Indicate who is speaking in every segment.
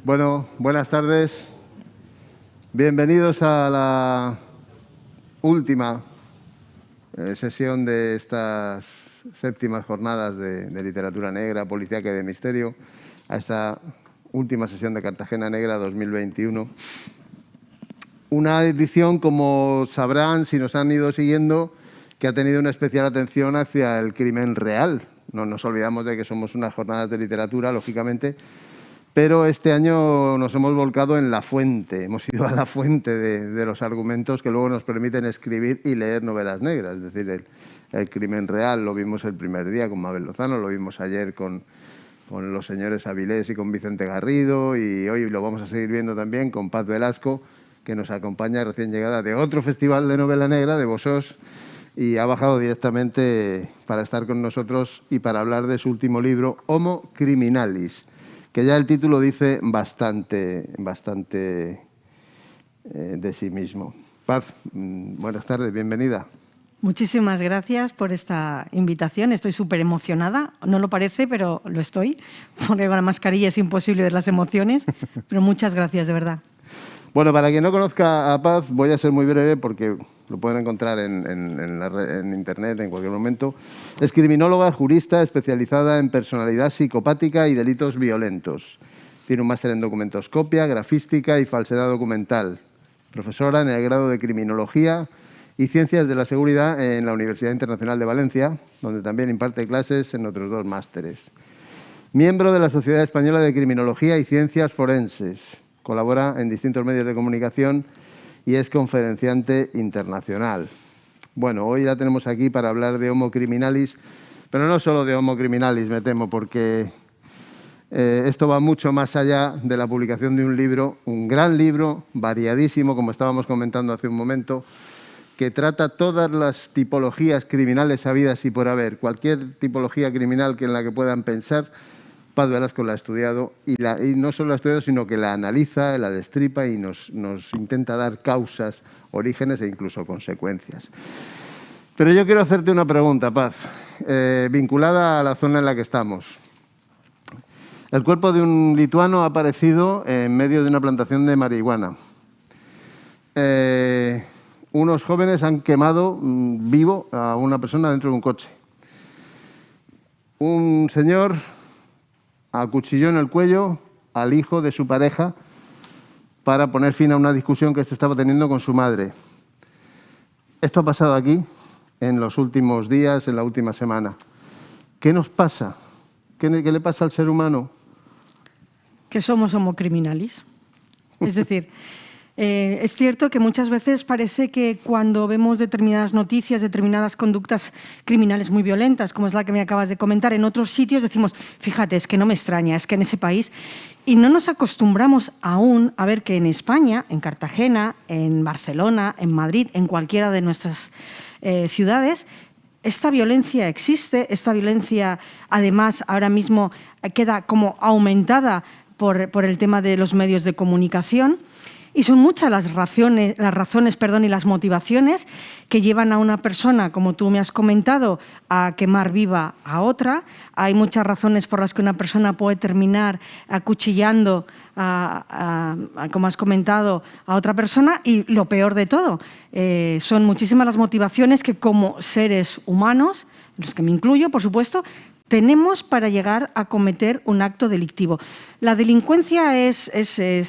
Speaker 1: Bueno, buenas tardes. Bienvenidos a la última sesión de estas séptimas jornadas de literatura negra, policíaca y de misterio, a esta última sesión de Cartagena Negra 2021. Una edición, como sabrán si nos han ido siguiendo, que ha tenido una especial atención hacia el crimen real. No nos olvidamos de que somos unas jornadas de literatura, lógicamente, pero este año nos hemos volcado en la fuente, hemos ido a la fuente de los argumentos que luego nos permiten escribir y leer novelas negras. Es decir, el crimen real lo vimos el primer día con Mabel Lozano, lo vimos ayer con los señores Avilés y con Vicente Garrido, y hoy lo vamos a seguir viendo también con Paz Velasco, que nos acompaña recién llegada de otro festival de novela negra, de Bosós, y ha bajado directamente para estar con nosotros y para hablar de su último libro, Homo Criminalis, que ya el título dice bastante de sí mismo. Paz, buenas tardes, bienvenida.
Speaker 2: Muchísimas gracias por esta invitación. Estoy súper emocionada. No lo parece, pero lo estoy, porque con la mascarilla es imposible ver las emociones, pero muchas gracias, de verdad.
Speaker 1: Bueno, para quien no conozca a Paz, voy a ser muy breve porque lo pueden encontrar en Internet en cualquier momento. Es criminóloga, jurista, especializada en personalidad psicopática y delitos violentos. Tiene un máster en documentoscopia, grafística y falsedad documental. Profesora en el grado de Criminología y Ciencias de la Seguridad en la Universidad Internacional de Valencia, donde también imparte clases en otros 2 másteres. Miembro de la Sociedad Española de Criminología y Ciencias Forenses. Colabora en distintos medios de comunicación y es conferenciante internacional. Bueno, hoy la tenemos aquí para hablar de Homo Criminalis, pero no solo de Homo Criminalis, me temo, porque esto va mucho más allá de la publicación de un libro, un gran libro, variadísimo, como estábamos comentando hace un momento, que trata todas las tipologías criminales habidas y por haber, cualquier tipología criminal en la que puedan pensar. Paz Velasco la ha estudiado y no solo la ha estudiado, sino que la analiza, la destripa y nos intenta dar causas, orígenes e incluso consecuencias. Pero yo quiero hacerte una pregunta, Paz, vinculada a la zona en la que estamos. El cuerpo de un lituano ha aparecido en medio de una plantación de marihuana. Unos jóvenes han quemado vivo a una persona dentro de un coche. Un señor acuchilló en el cuello al hijo de su pareja para poner fin a una discusión que éste estaba teniendo con su madre. Esto ha pasado aquí en los últimos días, en la última semana. ¿Qué nos pasa? ¿Qué le pasa al ser humano?
Speaker 2: Que somos Homo Criminalis. Es decir, es cierto que muchas veces parece que cuando vemos determinadas noticias, determinadas conductas criminales muy violentas, como es la que me acabas de comentar, en otros sitios decimos, fíjate, es que no me extraña, es que en ese país... Y no nos acostumbramos aún a ver que en España, en Cartagena, en Barcelona, en Madrid, en cualquiera de nuestras ciudades, esta violencia existe, esta violencia además ahora mismo queda como aumentada por el tema de los medios de comunicación. Y son muchas las razones y las motivaciones que llevan a una persona, como tú me has comentado, a quemar viva a otra. Hay muchas razones por las que una persona puede terminar acuchillando, como has comentado, a otra persona. Y lo peor de todo, son muchísimas las motivaciones que como seres humanos, en los que me incluyo, por supuesto, tenemos para llegar a cometer un acto delictivo. La delincuencia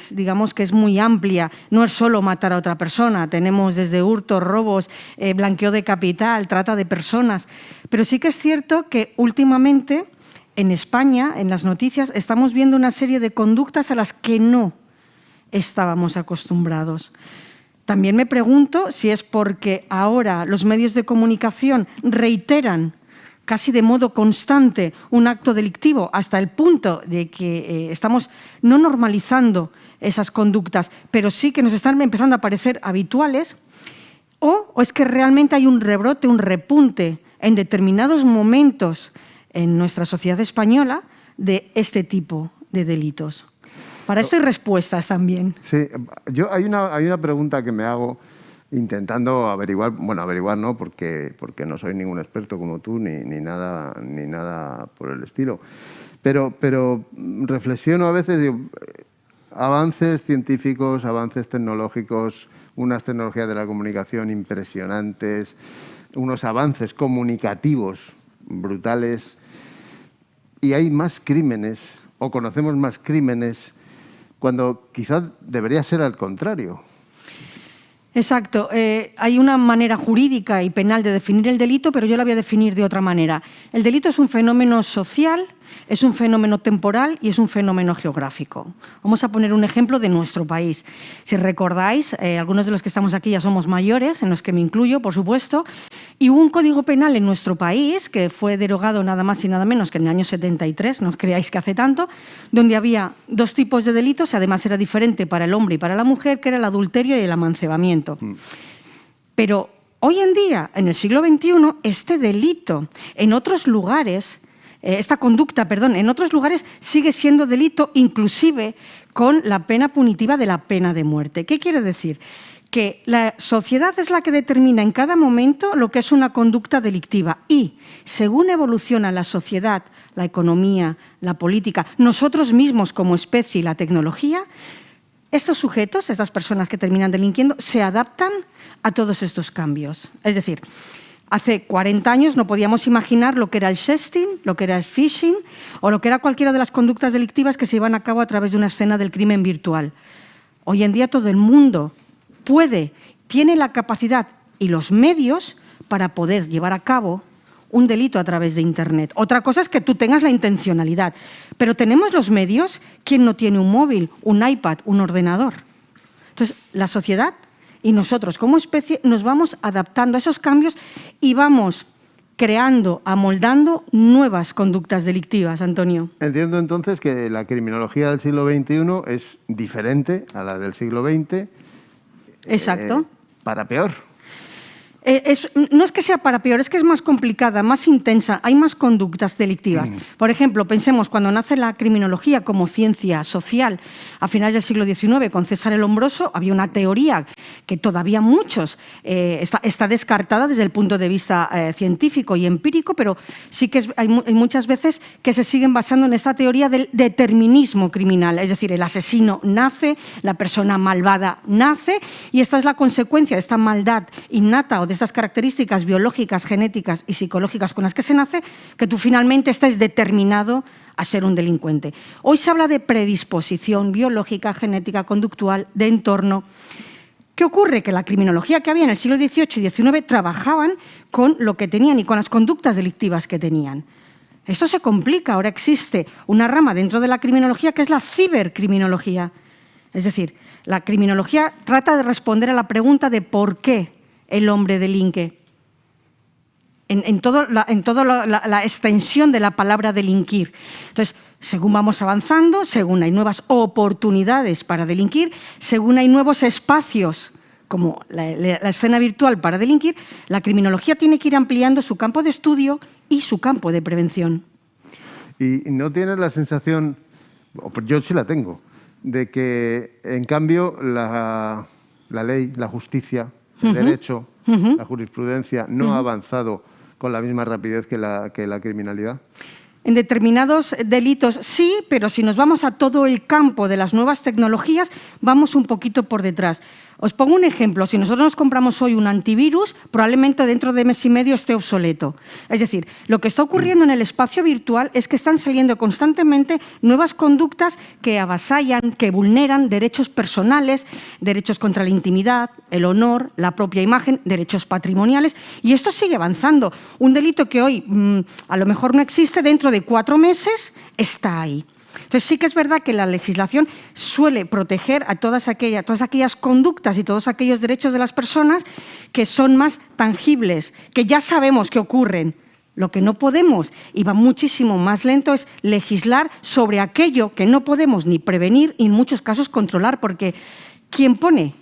Speaker 2: digamos que es muy amplia, no es solo matar a otra persona, tenemos desde hurtos, robos, blanqueo de capital, trata de personas, pero sí que es cierto que últimamente en España, en las noticias, estamos viendo una serie de conductas a las que no estábamos acostumbrados. También me pregunto si es porque ahora los medios de comunicación reiteran casi de modo constante un acto delictivo hasta el punto de que estamos no normalizando esas conductas, pero sí que nos están empezando a parecer habituales, o es que realmente hay un rebrote, un repunte en determinados momentos en nuestra sociedad española de este tipo de delitos. Para esto hay respuestas también.
Speaker 1: Sí, hay una pregunta que me hago intentando averiguar, bueno, averiguar no, porque no soy ningún experto como tú, ni nada por el estilo. Pero reflexiono a veces, digo, avances científicos, avances tecnológicos, unas tecnologías de la comunicación impresionantes, unos avances comunicativos brutales, y hay más crímenes, o conocemos más crímenes, cuando quizás debería ser al contrario.
Speaker 2: Exacto. Hay una manera jurídica y penal de definir el delito, pero yo la voy a definir de otra manera. El delito es un fenómeno social, es un fenómeno temporal y es un fenómeno geográfico. Vamos a poner un ejemplo de nuestro país. Si recordáis, algunos de los que estamos aquí ya somos mayores, en los que me incluyo, por supuesto, y hubo un código penal en nuestro país que fue derogado nada más y nada menos que en el año 73, no os creáis que hace tanto, donde había dos tipos de delitos, y además era diferente para el hombre y para la mujer, que era el adulterio y el amancebamiento. Pero hoy en día, en el siglo XXI, este delito en otros lugares, esta conducta, perdón, en otros lugares sigue siendo delito, inclusive con la pena punitiva de la pena de muerte. ¿Qué quiere decir? Que la sociedad es la que determina en cada momento lo que es una conducta delictiva y, según evoluciona la sociedad, la economía, la política, nosotros mismos como especie y la tecnología, estos sujetos, estas personas que terminan delinquiendo, se adaptan a todos estos cambios. Es decir, hace 40 años no podíamos imaginar lo que era el sexting, lo que era el phishing o lo que era cualquiera de las conductas delictivas que se llevan a cabo a través de una escena del crimen virtual. Hoy en día todo el mundo tiene la capacidad y los medios para poder llevar a cabo un delito a través de Internet. Otra cosa es que tú tengas la intencionalidad, pero tenemos los medios. ¿Quién no tiene un móvil, un iPad, un ordenador? Entonces, la sociedad y nosotros como especie nos vamos adaptando a esos cambios y vamos creando, amoldando nuevas conductas delictivas, Antonio.
Speaker 1: Entiendo entonces que la criminología del siglo XXI es diferente a la del siglo XX.
Speaker 2: Exacto.
Speaker 1: Para peor.
Speaker 2: No es que sea para peor, es que es más complicada, más intensa, hay más conductas delictivas. Por ejemplo, pensemos cuando nace la criminología como ciencia social a finales del siglo XIX con César el Hombroso, había una teoría que todavía muchos está descartada desde el punto de vista científico y empírico, pero sí que hay muchas veces que se siguen basando en esta teoría del determinismo criminal, es decir, el asesino nace, la persona malvada nace y esta es la consecuencia de esta maldad innata o de estas características biológicas, genéticas y psicológicas con las que se nace, que tú finalmente estés determinado a ser un delincuente. Hoy se habla de predisposición biológica, genética, conductual, de entorno. ¿Qué ocurre? Que la criminología que había en el siglo XVIII y XIX trabajaban con lo que tenían y con las conductas delictivas que tenían. Esto se complica. Ahora existe una rama dentro de la criminología que es la cibercriminología. Es decir, la criminología trata de responder a la pregunta de por qué el hombre delinque. En toda la extensión de la palabra delinquir. Entonces, según vamos avanzando, según hay nuevas oportunidades para delinquir, según hay nuevos espacios, como la escena virtual para delinquir, la criminología tiene que ir ampliando su campo de estudio y su campo de prevención.
Speaker 1: ¿Y no tienes la sensación, yo sí la tengo, de que, en cambio, la ley, la justicia, el derecho, la jurisprudencia no ha avanzado con la misma rapidez que la criminalidad?
Speaker 2: En determinados delitos sí, pero si nos vamos a todo el campo de las nuevas tecnologías, vamos un poquito por detrás. Os pongo un ejemplo. Si nosotros nos compramos hoy un antivirus, probablemente dentro de mes y medio esté obsoleto. Es decir, lo que está ocurriendo en el espacio virtual es que están saliendo constantemente nuevas conductas que avasallan, que vulneran derechos personales, derechos contra la intimidad, el honor, la propia imagen, derechos patrimoniales, y esto sigue avanzando. Un delito que hoy a lo mejor no existe, dentro de 4 meses está ahí. Entonces sí que es verdad que la legislación suele proteger a todas aquellas conductas y todos aquellos derechos de las personas que son más tangibles, que ya sabemos que ocurren. Lo que no podemos, y va muchísimo más lento, es legislar sobre aquello que no podemos ni prevenir y en muchos casos controlar, porque ¿quién pone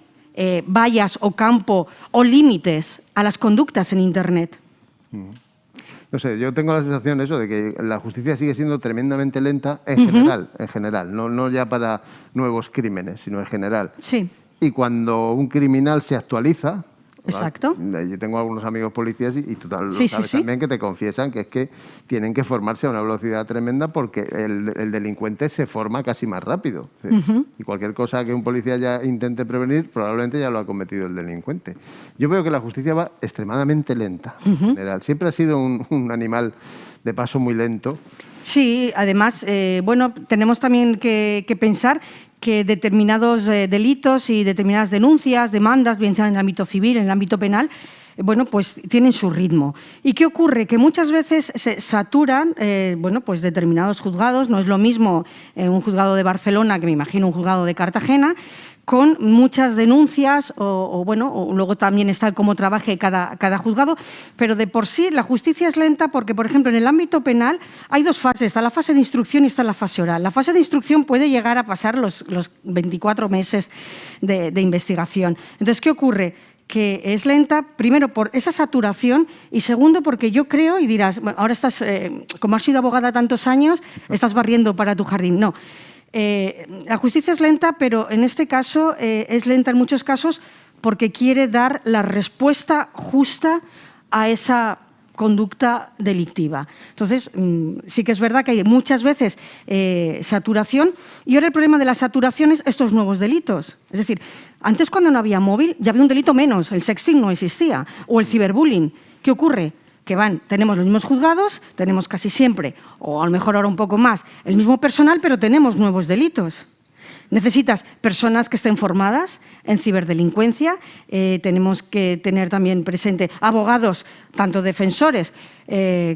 Speaker 2: vallas o campo o límites a las conductas en Internet?
Speaker 1: No sé, yo tengo la sensación de que la justicia sigue siendo tremendamente lenta en general, no ya para nuevos crímenes, sino en general.
Speaker 2: Sí.
Speaker 1: Y cuando un criminal se actualiza,
Speaker 2: Exacto.
Speaker 1: Yo tengo algunos amigos policías y tú lo
Speaker 2: Sí,
Speaker 1: sabes
Speaker 2: sí, sí.
Speaker 1: también, que te confiesan que es que tienen que formarse a una velocidad tremenda porque el delincuente se forma casi más rápido. Y cualquier cosa que un policía ya intente prevenir, probablemente ya lo ha cometido el delincuente. Yo veo que la justicia va extremadamente lenta, en general. Siempre ha sido un animal de paso muy lento.
Speaker 2: Sí, además, bueno, tenemos también que pensar que determinados delitos y determinadas denuncias, demandas, bien sea en el ámbito civil, en el ámbito penal, bueno, pues tienen su ritmo. ¿Y qué ocurre? Que muchas veces se saturan, bueno, pues determinados juzgados. No es lo mismo un juzgado de Barcelona que me imagino un juzgado de Cartagena, con muchas denuncias o luego también está cómo trabaje cada juzgado, pero de por sí la justicia es lenta porque, por ejemplo, en el ámbito penal hay dos fases, está la fase de instrucción y está la fase oral. La fase de instrucción puede llegar a pasar los 24 meses de investigación. Entonces, ¿qué ocurre? Que es lenta, primero por esa saturación y segundo porque yo creo, y dirás, bueno, ahora estás, como has sido abogada tantos años, estás barriendo para tu jardín. No. La justicia es lenta, pero en este caso es lenta en muchos casos porque quiere dar la respuesta justa a esa conducta delictiva. Entonces, sí que es verdad que hay muchas veces saturación y ahora el problema de la saturación es estos nuevos delitos. Es decir, antes cuando no había móvil ya había un delito menos, el sexting no existía, o el ciberbullying. ¿Qué ocurre? Que tenemos los mismos juzgados, tenemos casi siempre, o a lo mejor ahora un poco más, el mismo personal, pero tenemos nuevos delitos. Necesitas personas que estén formadas en ciberdelincuencia, tenemos que tener también presente abogados, tanto defensores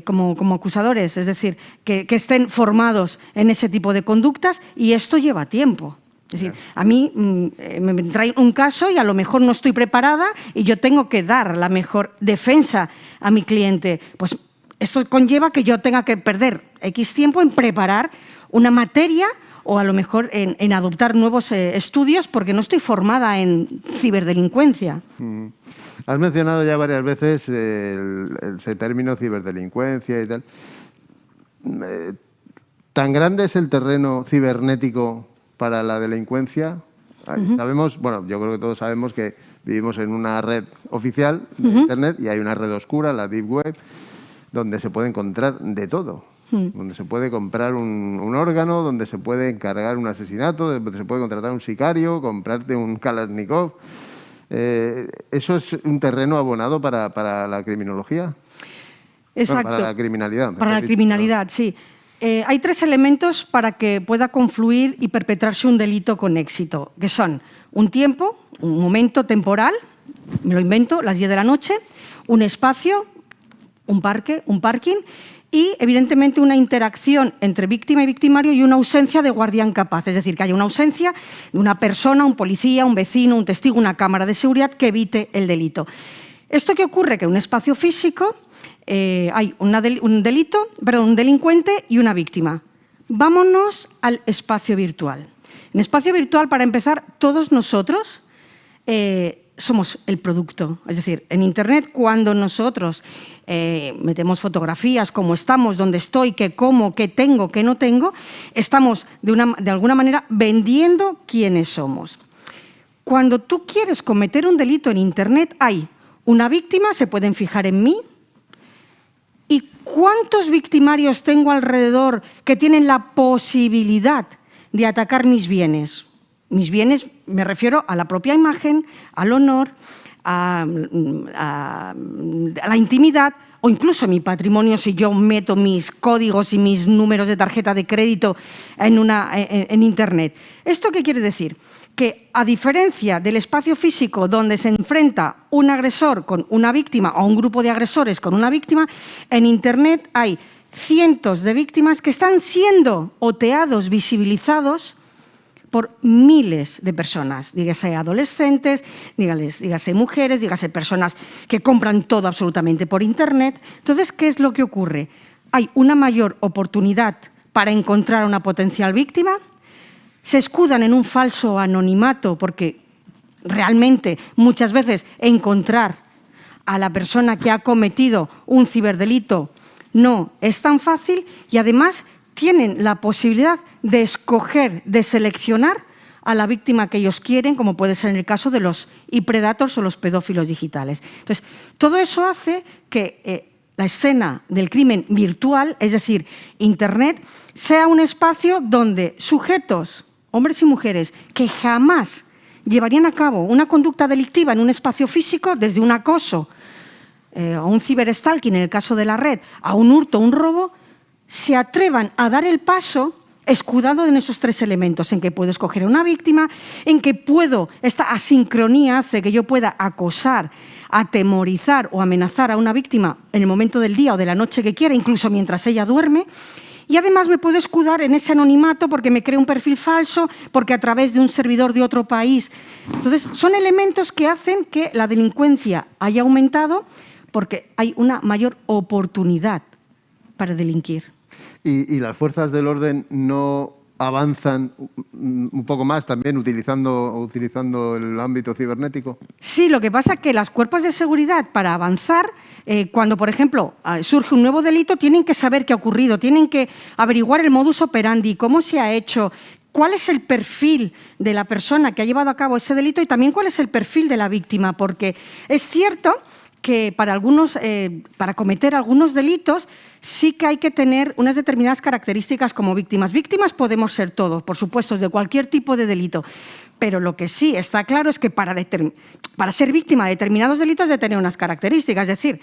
Speaker 2: como acusadores, es decir, que estén formados en ese tipo de conductas y esto lleva tiempo. Es decir, a mí me trae un caso y a lo mejor no estoy preparada y yo tengo que dar la mejor defensa a mi cliente. Pues esto conlleva que yo tenga que perder X tiempo en preparar una materia o a lo mejor en adoptar nuevos estudios porque no estoy formada en ciberdelincuencia.
Speaker 1: Has mencionado ya varias veces ese término ciberdelincuencia y tal. ¿Tan grande es el terreno cibernético para la delincuencia? Sabemos, bueno, yo creo que todos sabemos que vivimos en una red oficial de Internet y hay una red oscura, la Deep Web, donde se puede encontrar de todo. Donde se puede comprar un órgano, donde se puede encargar un asesinato, donde se puede contratar un sicario, comprarte un Kalashnikov. ¿Eso es un terreno abonado para la criminología?
Speaker 2: Exacto.
Speaker 1: Bueno, para la criminalidad.
Speaker 2: Para la criminalidad, sí. Hay tres elementos para que pueda confluir y perpetrarse un delito con éxito, que son un tiempo, un momento temporal, me lo invento, las 10 de la noche, un espacio, un parque, un parking, y, evidentemente, una interacción entre víctima y victimario y una ausencia de guardián capaz. Es decir, que haya una ausencia de una persona, un policía, un vecino, un testigo, una cámara de seguridad que evite el delito. ¿Esto qué ocurre? Que en un espacio físico hay un delincuente y una víctima. Vámonos al espacio virtual. En espacio virtual, para empezar, todos nosotros somos el producto. Es decir, en Internet, cuando nosotros metemos fotografías, cómo estamos, dónde estoy, qué como, qué tengo, qué no tengo, estamos de alguna manera vendiendo quiénes somos. Cuando tú quieres cometer un delito en Internet, hay una víctima, se pueden fijar en mí, ¿y cuántos victimarios tengo alrededor que tienen la posibilidad de atacar mis bienes? Mis bienes me refiero a la propia imagen, al honor, a la intimidad o incluso mi patrimonio si yo meto mis códigos y mis números de tarjeta de crédito en Internet. ¿Esto qué quiere decir? Que a diferencia del espacio físico donde se enfrenta un agresor con una víctima o un grupo de agresores con una víctima, en Internet hay cientos de víctimas que están siendo oteados, visibilizados por miles de personas, dígase adolescentes, dígase mujeres, dígase personas que compran todo absolutamente por Internet. Entonces, ¿qué es lo que ocurre? Hay una mayor oportunidad para encontrar a una potencial víctima, se escudan en un falso anonimato porque realmente muchas veces encontrar a la persona que ha cometido un ciberdelito no es tan fácil y además tienen la posibilidad de escoger, de seleccionar a la víctima que ellos quieren, como puede ser en el caso de los e-predators o los pedófilos digitales. Entonces, todo eso hace que la escena del crimen virtual, es decir, Internet, sea un espacio donde sujetos, hombres y mujeres, que jamás llevarían a cabo una conducta delictiva en un espacio físico, desde un acoso a un ciberstalking, en el caso de la red, a un hurto, un robo, se atrevan a dar el paso escudado en esos tres elementos, en que puedo escoger a una víctima, en que esta asincronía hace que yo pueda acosar, atemorizar o amenazar a una víctima en el momento del día o de la noche que quiera, incluso mientras ella duerme, y además me puedo escudar en ese anonimato porque me creo un perfil falso, porque a través de un servidor de otro país. Entonces, son elementos que hacen que la delincuencia haya aumentado porque hay una mayor oportunidad para delinquir.
Speaker 1: ¿Y las fuerzas del orden no avanzan un poco más también utilizando el ámbito cibernético?
Speaker 2: Sí, lo que pasa es que los cuerpos de seguridad, para avanzar, cuando, por ejemplo, surge un nuevo delito, tienen que saber qué ha ocurrido, tienen que averiguar el modus operandi, cómo se ha hecho, cuál es el perfil de la persona que ha llevado a cabo ese delito y también cuál es el perfil de la víctima, porque es cierto que para cometer algunos delitos sí que hay que tener unas determinadas características como víctimas. Víctimas podemos ser todos, por supuesto, de cualquier tipo de delito. Pero lo que sí está claro es que para ser víctima de determinados delitos de tener unas características. Es decir,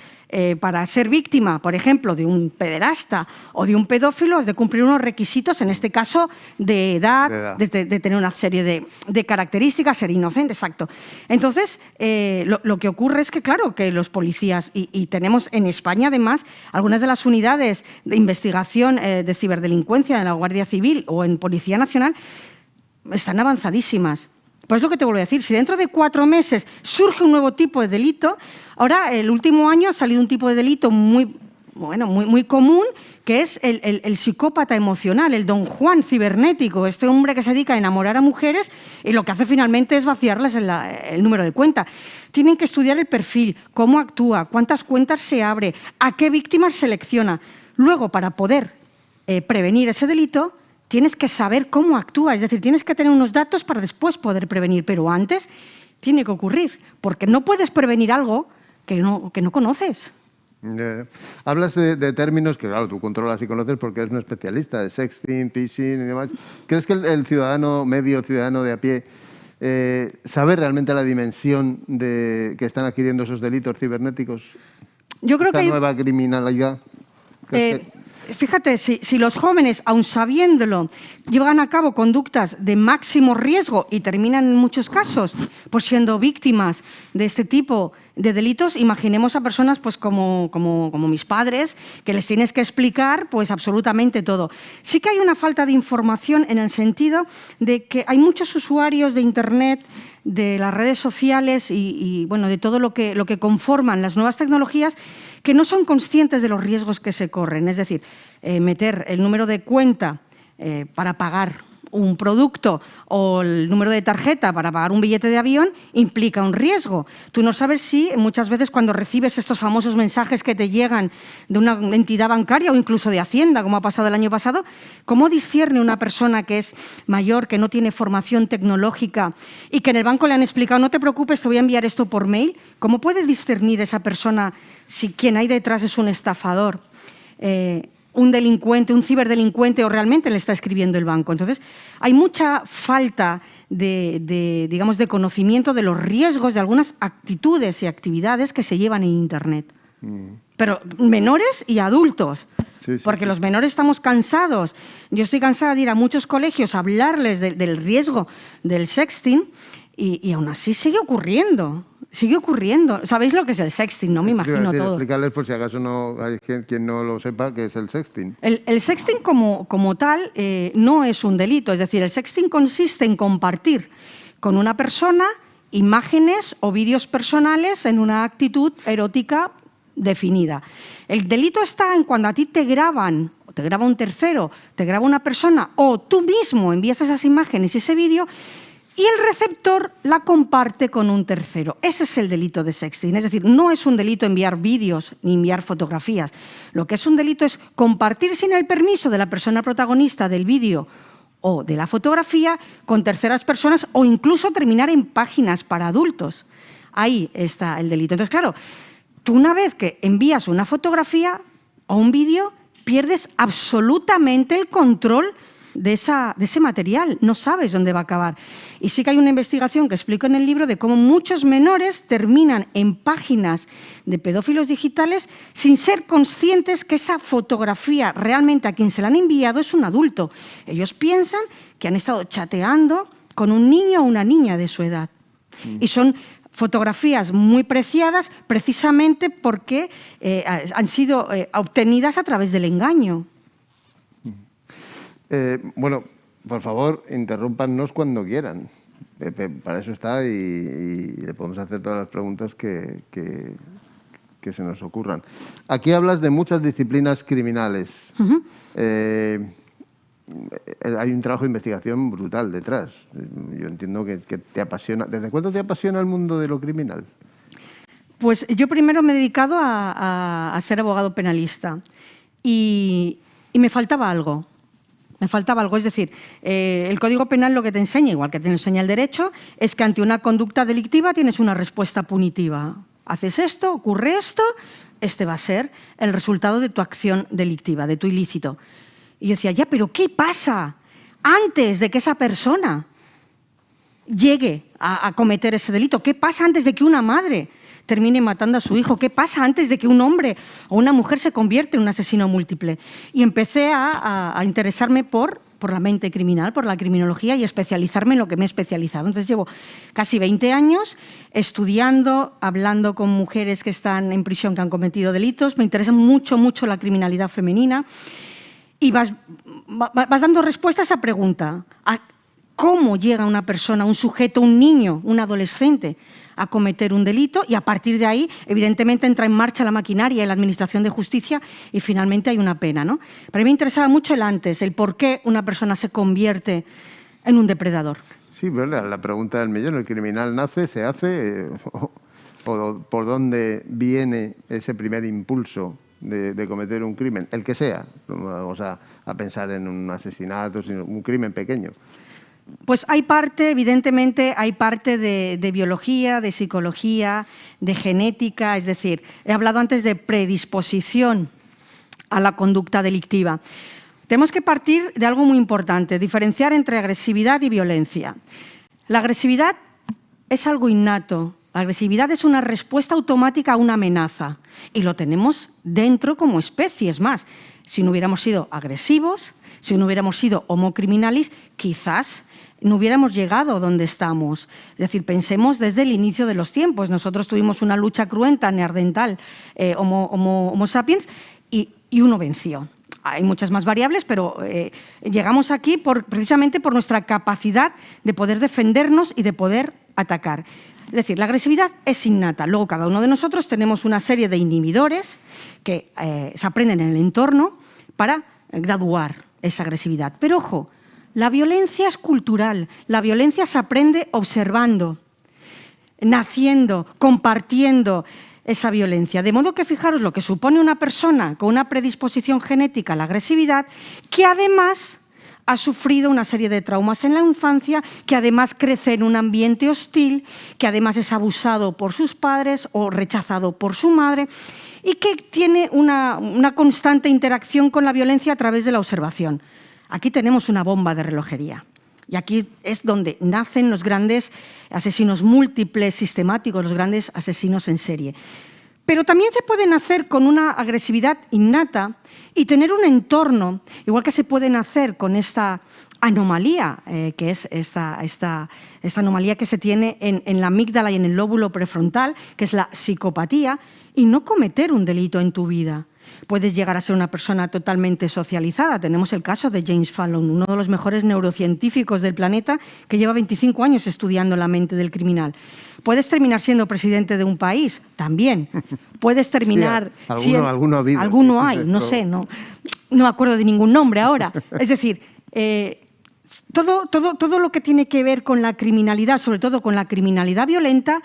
Speaker 2: para ser víctima, por ejemplo, de un pederasta o de un pedófilo, es de cumplir unos requisitos, en este caso, de edad. De tener una serie de características, ser inocente, exacto. Entonces, lo que ocurre es que, claro, que los policías, y tenemos en España, además, algunas de las unidades de investigación de ciberdelincuencia en la Guardia Civil o en Policía Nacional, están avanzadísimas. Pues lo que te vuelvo a decir, si dentro de 4 meses surge un nuevo tipo de delito, ahora el último año ha salido un tipo de delito muy común, que es el psicópata emocional, el Don Juan cibernético, este hombre que se dedica a enamorar a mujeres y lo que hace finalmente es vaciarles el número de cuenta. Tienen que estudiar el perfil, cómo actúa, cuántas cuentas se abre, a qué víctimas selecciona. Luego, para poder prevenir ese delito, tienes que saber cómo actúa, es decir, tienes que tener unos datos para después poder prevenir, pero antes tiene que ocurrir, porque no puedes prevenir algo que no conoces.
Speaker 1: Hablas de términos que, claro, tú controlas y conoces porque eres un especialista, de sexting, phishing y demás. ¿Crees que el ciudadano medio, ciudadano de a pie, sabe realmente la dimensión que están adquiriendo esos delitos cibernéticos?
Speaker 2: Yo creo que
Speaker 1: nueva criminalidad.
Speaker 2: Fíjate, si los jóvenes, aun sabiéndolo, llevan a cabo conductas de máximo riesgo y terminan en muchos casos pues siendo víctimas de este tipo de delitos, imaginemos a personas pues como mis padres, que les tienes que explicar pues absolutamente todo. Sí que hay una falta de información en el sentido de que hay muchos usuarios de Internet, de las redes sociales y de todo lo que conforman las nuevas tecnologías, que no son conscientes de los riesgos que se corren. Es decir, meter el número de cuenta para pagar un producto o el número de tarjeta para pagar un billete de avión implica un riesgo. Tú no sabes si muchas veces cuando recibes estos famosos mensajes que te llegan de una entidad bancaria o incluso de Hacienda, como ha pasado el año pasado, ¿cómo discierne una persona que es mayor, que no tiene formación tecnológica y que en el banco le han explicado, no te preocupes, te voy a enviar esto por mail? ¿Cómo puede discernir esa persona si quien hay detrás es un estafador? Un delincuente, un ciberdelincuente o realmente le está escribiendo el banco. Entonces, hay mucha falta de conocimiento de los riesgos de algunas actitudes y actividades que se llevan en Internet. Pero menores y adultos, porque los menores estamos cansados. Yo estoy cansada de ir a muchos colegios a hablarles del riesgo del sexting y aún así sigue ocurriendo. Sigue ocurriendo. ¿Sabéis lo que es el sexting? No me imagino todo.
Speaker 1: Explicarles por si acaso no hay quien no lo sepa qué es el sexting.
Speaker 2: El sexting como tal no es un delito. Es decir, el sexting consiste en compartir con una persona imágenes o vídeos personales en una actitud erótica definida. El delito está en cuando a ti te graban, o te graba un tercero, te graba una persona o tú mismo envías esas imágenes y ese vídeo y el receptor la comparte con un tercero. Ese es el delito de sexting. Es decir, no es un delito enviar vídeos ni enviar fotografías. Lo que es un delito es compartir sin el permiso de la persona protagonista del vídeo o de la fotografía con terceras personas o incluso terminar en páginas para adultos. Ahí está el delito. Entonces, claro, tú una vez que envías una fotografía o un vídeo, pierdes absolutamente el control de ese material, no sabes dónde va a acabar. Y sí que hay una investigación que explico en el libro de cómo muchos menores terminan en páginas de pedófilos digitales sin ser conscientes que esa fotografía realmente a quien se la han enviado es un adulto. Ellos piensan que han estado chateando con un niño o una niña de su edad. Y son fotografías muy preciadas precisamente porque han sido obtenidas a través del engaño.
Speaker 1: Bueno, por favor, interrúmpanos cuando quieran. Para eso está y le podemos hacer todas las preguntas que se nos ocurran. Aquí hablas de muchas disciplinas criminales. Hay un trabajo de investigación brutal detrás. Yo entiendo que te apasiona. ¿Desde cuándo te apasiona el mundo de lo criminal?
Speaker 2: Pues yo primero me he dedicado a ser abogado penalista y me faltaba algo. Me faltaba algo, es decir, el Código Penal lo que te enseña, igual que te enseña el derecho, es que ante una conducta delictiva tienes una respuesta punitiva. Haces esto, ocurre esto, este va a ser el resultado de tu acción delictiva, de tu ilícito. Y yo decía, ya, pero ¿qué pasa antes de que esa persona llegue a cometer ese delito? ¿Qué pasa antes de que una madre termine matando a su hijo? ¿Qué pasa antes de que un hombre o una mujer se convierta en un asesino múltiple? Y empecé a interesarme por la mente criminal, por la criminología y especializarme en lo que me he especializado. Entonces llevo casi 20 años estudiando, hablando con mujeres que están en prisión, que han cometido delitos. Me interesa mucho, mucho la criminalidad femenina y vas dando respuesta a esa pregunta. ¿Cómo llega una persona, un sujeto, un niño, un adolescente a cometer un delito? Y a partir de ahí, evidentemente, entra en marcha la maquinaria y la administración de justicia y finalmente hay una pena, ¿no? Para mí me interesaba mucho el antes, el por qué una persona se convierte en un depredador.
Speaker 1: Sí, pero la pregunta del millón, ¿el criminal nace, se hace? ¿O por dónde viene ese primer impulso de cometer un crimen? El que sea, no vamos a pensar en un asesinato, sino un crimen pequeño.
Speaker 2: Pues hay parte, evidentemente, hay parte de biología, de psicología, de genética, es decir, he hablado antes de predisposición a la conducta delictiva. Tenemos que partir de algo muy importante, diferenciar entre agresividad y violencia. La agresividad es algo innato, la agresividad es una respuesta automática a una amenaza y lo tenemos dentro como especie. Es más, si no hubiéramos sido agresivos, si no hubiéramos sido homo criminalis, quizás no hubiéramos llegado donde estamos. Es decir, pensemos desde el inicio de los tiempos. Nosotros tuvimos una lucha cruenta, neandertal, homo sapiens, y uno venció. Hay muchas más variables, pero llegamos aquí precisamente por nuestra capacidad de poder defendernos y de poder atacar. Es decir, la agresividad es innata. Luego, cada uno de nosotros tenemos una serie de inhibidores que se aprenden en el entorno para graduar esa agresividad. Pero, ojo, la violencia es cultural, la violencia se aprende observando, naciendo, compartiendo esa violencia. De modo que fijaros lo que supone una persona con una predisposición genética a la agresividad, que además ha sufrido una serie de traumas en la infancia, que además crece en un ambiente hostil, que además es abusado por sus padres o rechazado por su madre y que tiene una constante interacción con la violencia a través de la observación. Aquí tenemos una bomba de relojería y aquí es donde nacen los grandes asesinos múltiples, sistemáticos, los grandes asesinos en serie. Pero también se puede nacer con una agresividad innata y tener un entorno, igual que se puede nacer con esta anomalía, que es esta anomalía que se tiene en la amígdala y en el lóbulo prefrontal, que es la psicopatía, y no cometer un delito en tu vida. Puedes llegar a ser una persona totalmente socializada. Tenemos el caso de James Fallon, uno de los mejores neurocientíficos del planeta, que lleva 25 años estudiando la mente del criminal. Puedes terminar siendo presidente de un país, también. Puedes terminar...
Speaker 1: Sí, alguno ha habido.
Speaker 2: Alguno hay, no sé, no me acuerdo de ningún nombre ahora. Es decir, todo lo que tiene que ver con la criminalidad, sobre todo con la criminalidad violenta,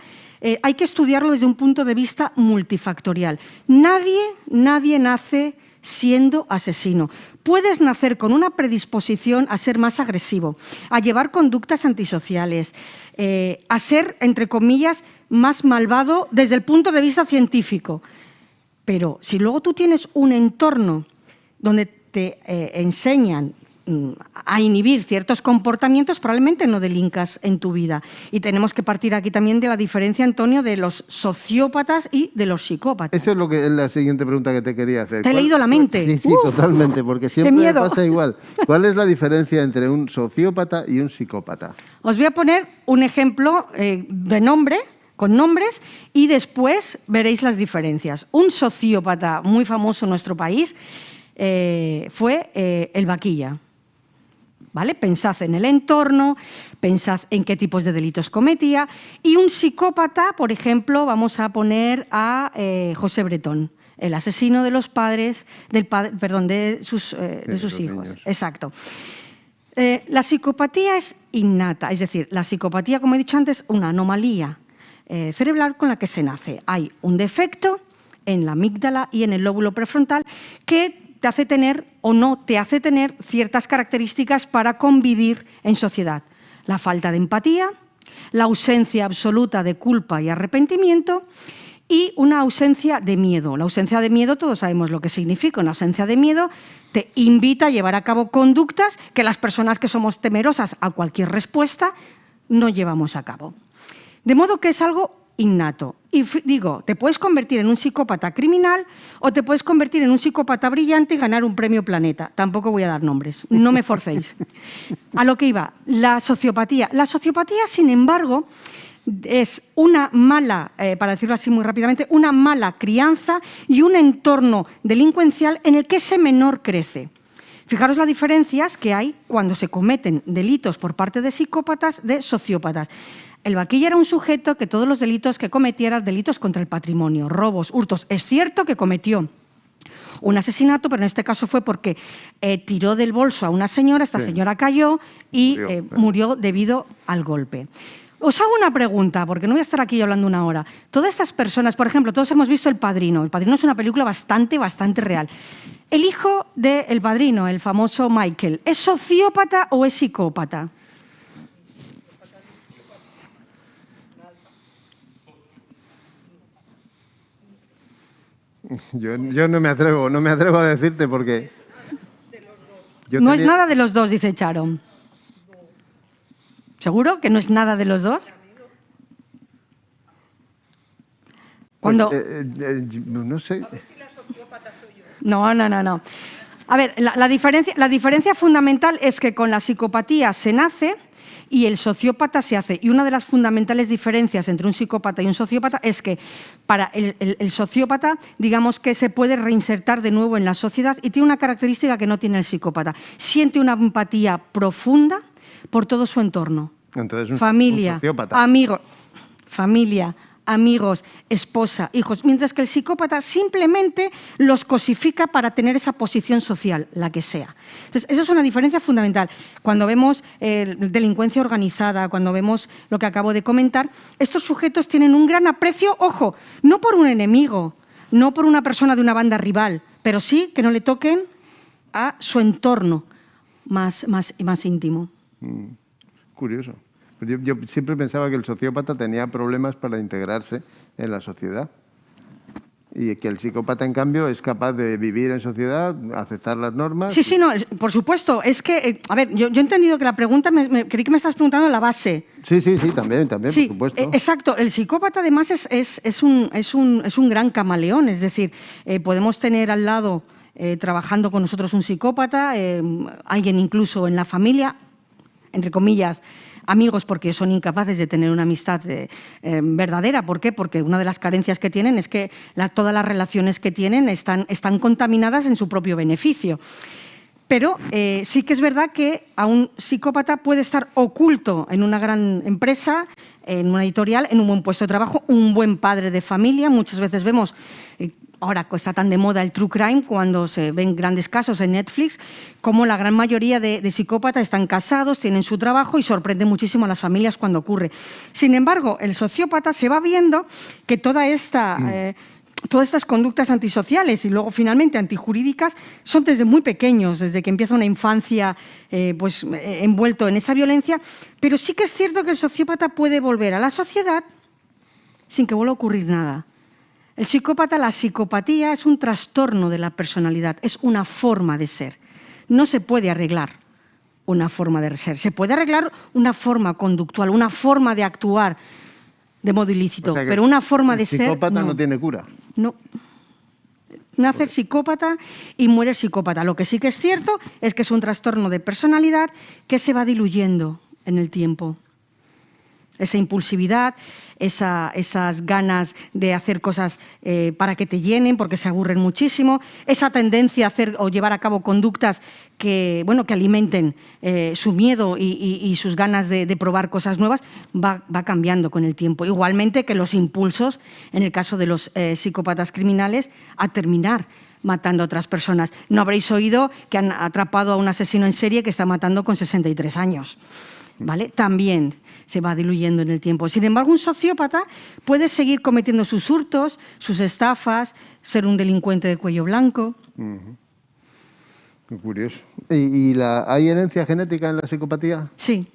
Speaker 2: hay que estudiarlo desde un punto de vista multifactorial. Nadie nace siendo asesino. puedes nacer con una predisposición a ser más agresivo, a llevar conductas antisociales, a ser, entre comillas, más malvado desde el punto de vista científico. Pero si luego tú tienes un entorno donde te enseñan a inhibir ciertos comportamientos, probablemente no delincas en tu vida. Y tenemos que partir aquí también de la diferencia, Antonio, de los sociópatas y de los psicópatas.
Speaker 1: Esa es la siguiente pregunta que te quería hacer.
Speaker 2: Te he leído la mente.
Speaker 1: Sí, sí, totalmente, porque siempre me pasa igual. ¿Cuál es la diferencia entre un sociópata y un psicópata?
Speaker 2: Os voy a poner un ejemplo de nombre, con nombres, y después veréis las diferencias. Un sociópata muy famoso en nuestro país fue el Vaquilla. ¿Vale? Pensad en el entorno, pensad en qué tipos de delitos cometía. Y un psicópata, por ejemplo, vamos a poner a José Bretón, el asesino de los padres, de sus hijos. Niños. Exacto. La psicopatía es innata, es decir, la psicopatía, como he dicho antes, es una anomalía cerebral con la que se nace. Hay un defecto en la amígdala y en el lóbulo prefrontal que te hace tener o no te hace tener ciertas características para convivir en sociedad. La falta de empatía, la ausencia absoluta de culpa y arrepentimiento y una ausencia de miedo. La ausencia de miedo, todos sabemos lo que significa. Una ausencia de miedo te invita a llevar a cabo conductas que las personas que somos temerosas a cualquier respuesta no llevamos a cabo. De modo que es algo innato. Y digo, te puedes convertir en un psicópata criminal o te puedes convertir en un psicópata brillante y ganar un premio Planeta. Tampoco voy a dar nombres, no me forcéis. A lo que iba, la sociopatía. La sociopatía, sin embargo, es una mala, para decirlo así muy rápidamente, una mala crianza y un entorno delincuencial en el que ese menor crece. Fijaros las diferencias que hay cuando se cometen delitos por parte de psicópatas de sociópatas. El Vaquilla era un sujeto que todos los delitos que cometiera, delitos contra el patrimonio, robos, hurtos. Es cierto que cometió un asesinato, pero en este caso fue porque tiró del bolso a una señora, esta señora cayó y murió debido al golpe. Os hago una pregunta, porque no voy a estar aquí hablando una hora. Todas estas personas, por ejemplo, todos hemos visto El Padrino. El Padrino es una película bastante real. El hijo del Padrino, el famoso Michael, ¿es sociópata o es psicópata?
Speaker 1: Yo no me atrevo a decirte porque...
Speaker 2: No es nada de los dos, dice Charo. ¿Seguro que no es nada de los dos? Cuando...
Speaker 1: no sé.
Speaker 2: No. A ver, la diferencia fundamental es que con la psicopatía se nace y el sociópata se hace. Y una de las fundamentales diferencias entre un psicópata y un sociópata es que para el sociópata, digamos que se puede reinsertar de nuevo en la sociedad y tiene una característica que no tiene el psicópata. Siente una empatía profunda por todo su entorno.
Speaker 1: Entonces,
Speaker 2: familia, amigos, esposa, hijos, mientras que el psicópata simplemente los cosifica para tener esa posición social, la que sea. Entonces, eso es una diferencia fundamental. Cuando vemos delincuencia organizada, cuando vemos lo que acabo de comentar, estos sujetos tienen un gran aprecio, ojo, no por un enemigo, no por una persona de una banda rival, pero sí que no le toquen a su entorno más íntimo.
Speaker 1: Curioso. Yo siempre pensaba que el sociópata tenía problemas para integrarse en la sociedad y que el psicópata, en cambio, es capaz de vivir en sociedad, aceptar las normas.
Speaker 2: Sí, no, por supuesto. Es que, a ver, yo he entendido que la pregunta, creí que me estás preguntando la base.
Speaker 1: Sí, también,
Speaker 2: sí,
Speaker 1: por supuesto.
Speaker 2: Exacto. El psicópata, además, es un gran camaleón. Es decir, podemos tener al lado, trabajando con nosotros, un psicópata, alguien incluso en la familia, entre comillas, amigos porque son incapaces de tener una amistad verdadera. ¿Por qué? Porque una de las carencias que tienen es que todas las relaciones que tienen están contaminadas en su propio beneficio. Pero sí que es verdad que a un psicópata puede estar oculto en una gran empresa, en una editorial, en un buen puesto de trabajo, un buen padre de familia. Muchas veces vemos... Ahora está tan de moda el true crime, cuando se ven grandes casos en Netflix, como la gran mayoría de psicópatas están casados, tienen su trabajo y sorprende muchísimo a las familias cuando ocurre. Sin embargo, el sociópata se va viendo que toda esta todas estas conductas antisociales y luego finalmente antijurídicas son desde muy pequeños, desde que empieza una infancia envuelto en esa violencia, pero sí que es cierto que el sociópata puede volver a la sociedad sin que vuelva a ocurrir nada. El psicópata, la psicopatía es un trastorno de la personalidad, es una forma de ser. No se puede arreglar una forma de ser, se puede arreglar una forma conductual, una forma de actuar de modo ilícito,
Speaker 1: O sea que
Speaker 2: pero una forma de
Speaker 1: el psicópata
Speaker 2: ser
Speaker 1: no tiene cura.
Speaker 2: No. Nace psicópata y muere psicópata. Lo que sí que es cierto es que es un trastorno de personalidad que se va diluyendo en el tiempo. Esa impulsividad, esas ganas de hacer cosas para que te llenen, porque se aburren muchísimo, esa tendencia a hacer o llevar a cabo conductas que alimenten su miedo y sus ganas de probar cosas nuevas, va cambiando con el tiempo. Igualmente que los impulsos, en el caso de los psicópatas criminales, a terminar matando a otras personas. No habréis oído que han atrapado a un asesino en serie que está matando con 63 años. ¿Vale? También se va diluyendo en el tiempo. Sin embargo, un sociópata puede seguir cometiendo sus hurtos, sus estafas, ser un delincuente de cuello blanco.
Speaker 1: Qué curioso. ¿Hay herencia genética en la psicopatía?
Speaker 2: Sí,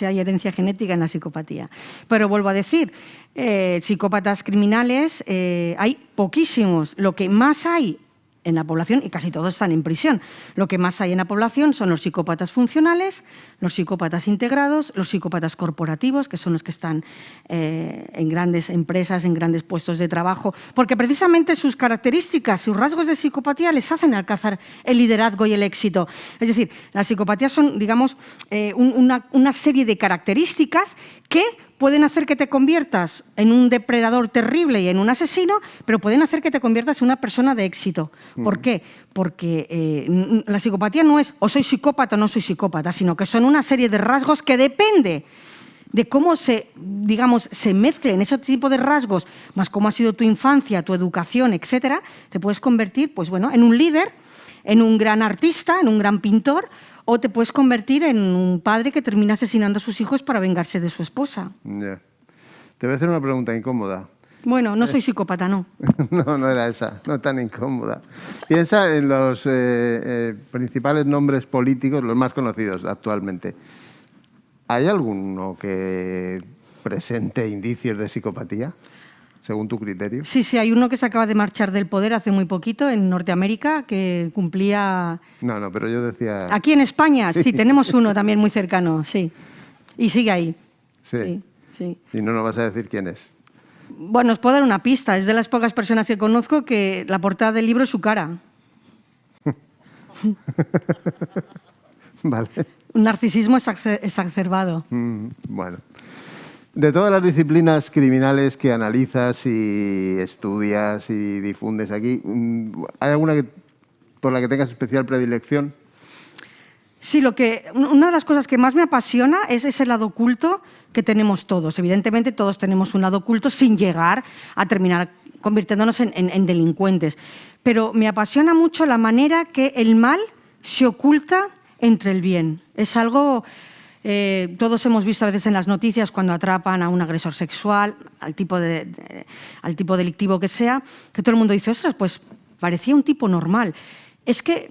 Speaker 2: hay herencia genética en la psicopatía. Pero vuelvo a decir, psicópatas criminales hay poquísimos. Lo que más hay en la población, y casi todos están en prisión, lo que más hay en la población son los psicópatas funcionales, los psicópatas integrados, los psicópatas corporativos, que son los que están en grandes empresas, en grandes puestos de trabajo, porque precisamente sus características, sus rasgos de psicopatía les hacen alcanzar el liderazgo y el éxito. Es decir, las psicopatías son, digamos, una serie de características que pueden hacer que te conviertas en un depredador terrible y en un asesino, pero pueden hacer que te conviertas en una persona de éxito. ¿Por qué? Porque la psicopatía no es o soy psicópata o no soy psicópata, sino que son una serie de rasgos que depende de cómo se mezclen ese tipo de rasgos, más cómo ha sido tu infancia, tu educación, etcétera, te puedes convertir en un líder, en un gran artista, en un gran pintor, o te puedes convertir en un padre que termina asesinando a sus hijos para vengarse de su esposa.
Speaker 1: Yeah. Te voy a hacer una pregunta incómoda.
Speaker 2: Bueno, no soy psicópata, no.
Speaker 1: No era esa, no tan incómoda. Piensa en los principales nombres políticos, los más conocidos actualmente. ¿Hay alguno que presente indicios de psicopatía, según tu criterio?
Speaker 2: Sí, hay uno que se acaba de marchar del poder hace muy poquito en Norteamérica, que cumplía...
Speaker 1: No, pero yo decía...
Speaker 2: Aquí en España, sí, tenemos uno también muy cercano, sí. Y sigue ahí.
Speaker 1: Sí. ¿Y no nos vas a decir quién es?
Speaker 2: Bueno, os puedo dar una pista. Es de las pocas personas que conozco que la portada del libro es su cara.
Speaker 1: Vale.
Speaker 2: Un narcisismo exacerbado.
Speaker 1: Bueno. De todas las disciplinas criminales que analizas y estudias y difundes aquí, ¿hay alguna por la que tengas especial predilección?
Speaker 2: Sí, una de las cosas que más me apasiona es ese lado oculto que tenemos todos. Evidentemente todos tenemos un lado oculto sin llegar a terminar convirtiéndonos en delincuentes. Pero me apasiona mucho la manera que el mal se oculta entre el bien. Es algo... todos hemos visto a veces en las noticias cuando atrapan a un agresor sexual, al tipo delictivo que sea, que todo el mundo dice, ostras, pues parecía un tipo normal. Es que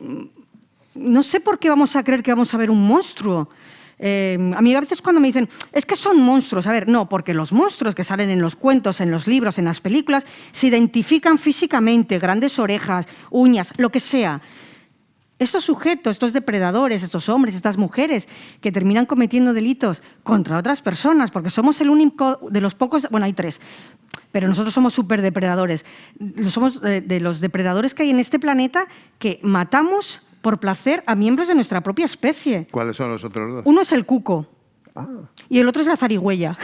Speaker 2: no sé por qué vamos a creer que vamos a ver un monstruo. A mí a veces cuando me dicen, es que son monstruos, a ver, no, porque los monstruos que salen en los cuentos, en los libros, en las películas, se identifican físicamente, grandes orejas, uñas, lo que sea. Estos sujetos, estos depredadores, estos hombres, estas mujeres que terminan cometiendo delitos contra otras personas, porque somos el único de los pocos, bueno, hay 3, pero nosotros somos superdepredadores. Somos de los depredadores que hay en este planeta que matamos por placer a miembros de nuestra propia especie.
Speaker 1: ¿Cuáles son los otros 2?
Speaker 2: Uno es el cuco y el otro es la zarigüeya.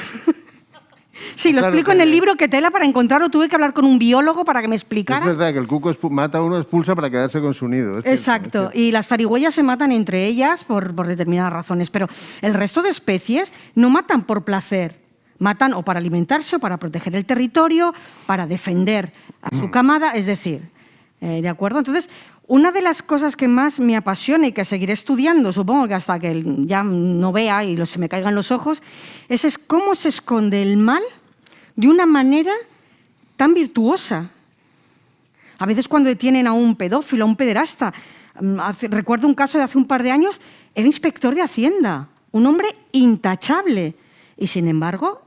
Speaker 2: Sí, lo explico en el libro, que tela para encontrarlo. Tuve que hablar con un biólogo para que me explicara.
Speaker 1: Es verdad que el cuco mata a uno, expulsa para quedarse con su nido.
Speaker 2: Exacto, y las zarigüeyas se matan entre ellas por determinadas razones, pero el resto de especies no matan por placer. Matan o para alimentarse o para proteger el territorio, para defender a su camada, es decir, ¿de acuerdo? Entonces, una de las cosas que más me apasiona y que seguiré estudiando, supongo que hasta que ya no vea y se me caigan los ojos, es cómo se esconde el mal de una manera tan virtuosa. A veces cuando detienen a un pedófilo, a un pederasta. Recuerdo un caso de hace un par de años, era inspector de Hacienda, un hombre intachable. Y sin embargo,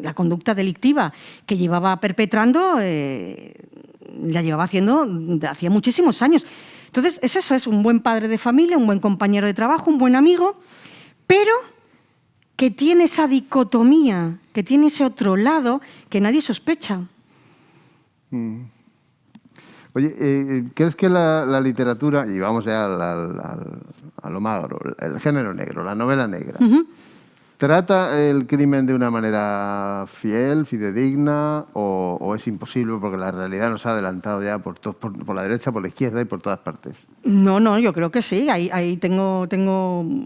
Speaker 2: la conducta delictiva que llevaba perpetrando la llevaba haciendo hacía muchísimos años. Entonces, es eso, es un buen padre de familia, un buen compañero de trabajo, un buen amigo, pero que tiene esa dicotomía, que tiene ese otro lado que nadie sospecha.
Speaker 1: Oye, ¿crees que la literatura, y vamos ya a lo magro, el género negro, la novela negra, trata el crimen de una manera fiel, fidedigna, o es imposible porque la realidad nos ha adelantado ya por la derecha, por la izquierda y por todas partes?
Speaker 2: No, yo creo que sí. Ahí tengo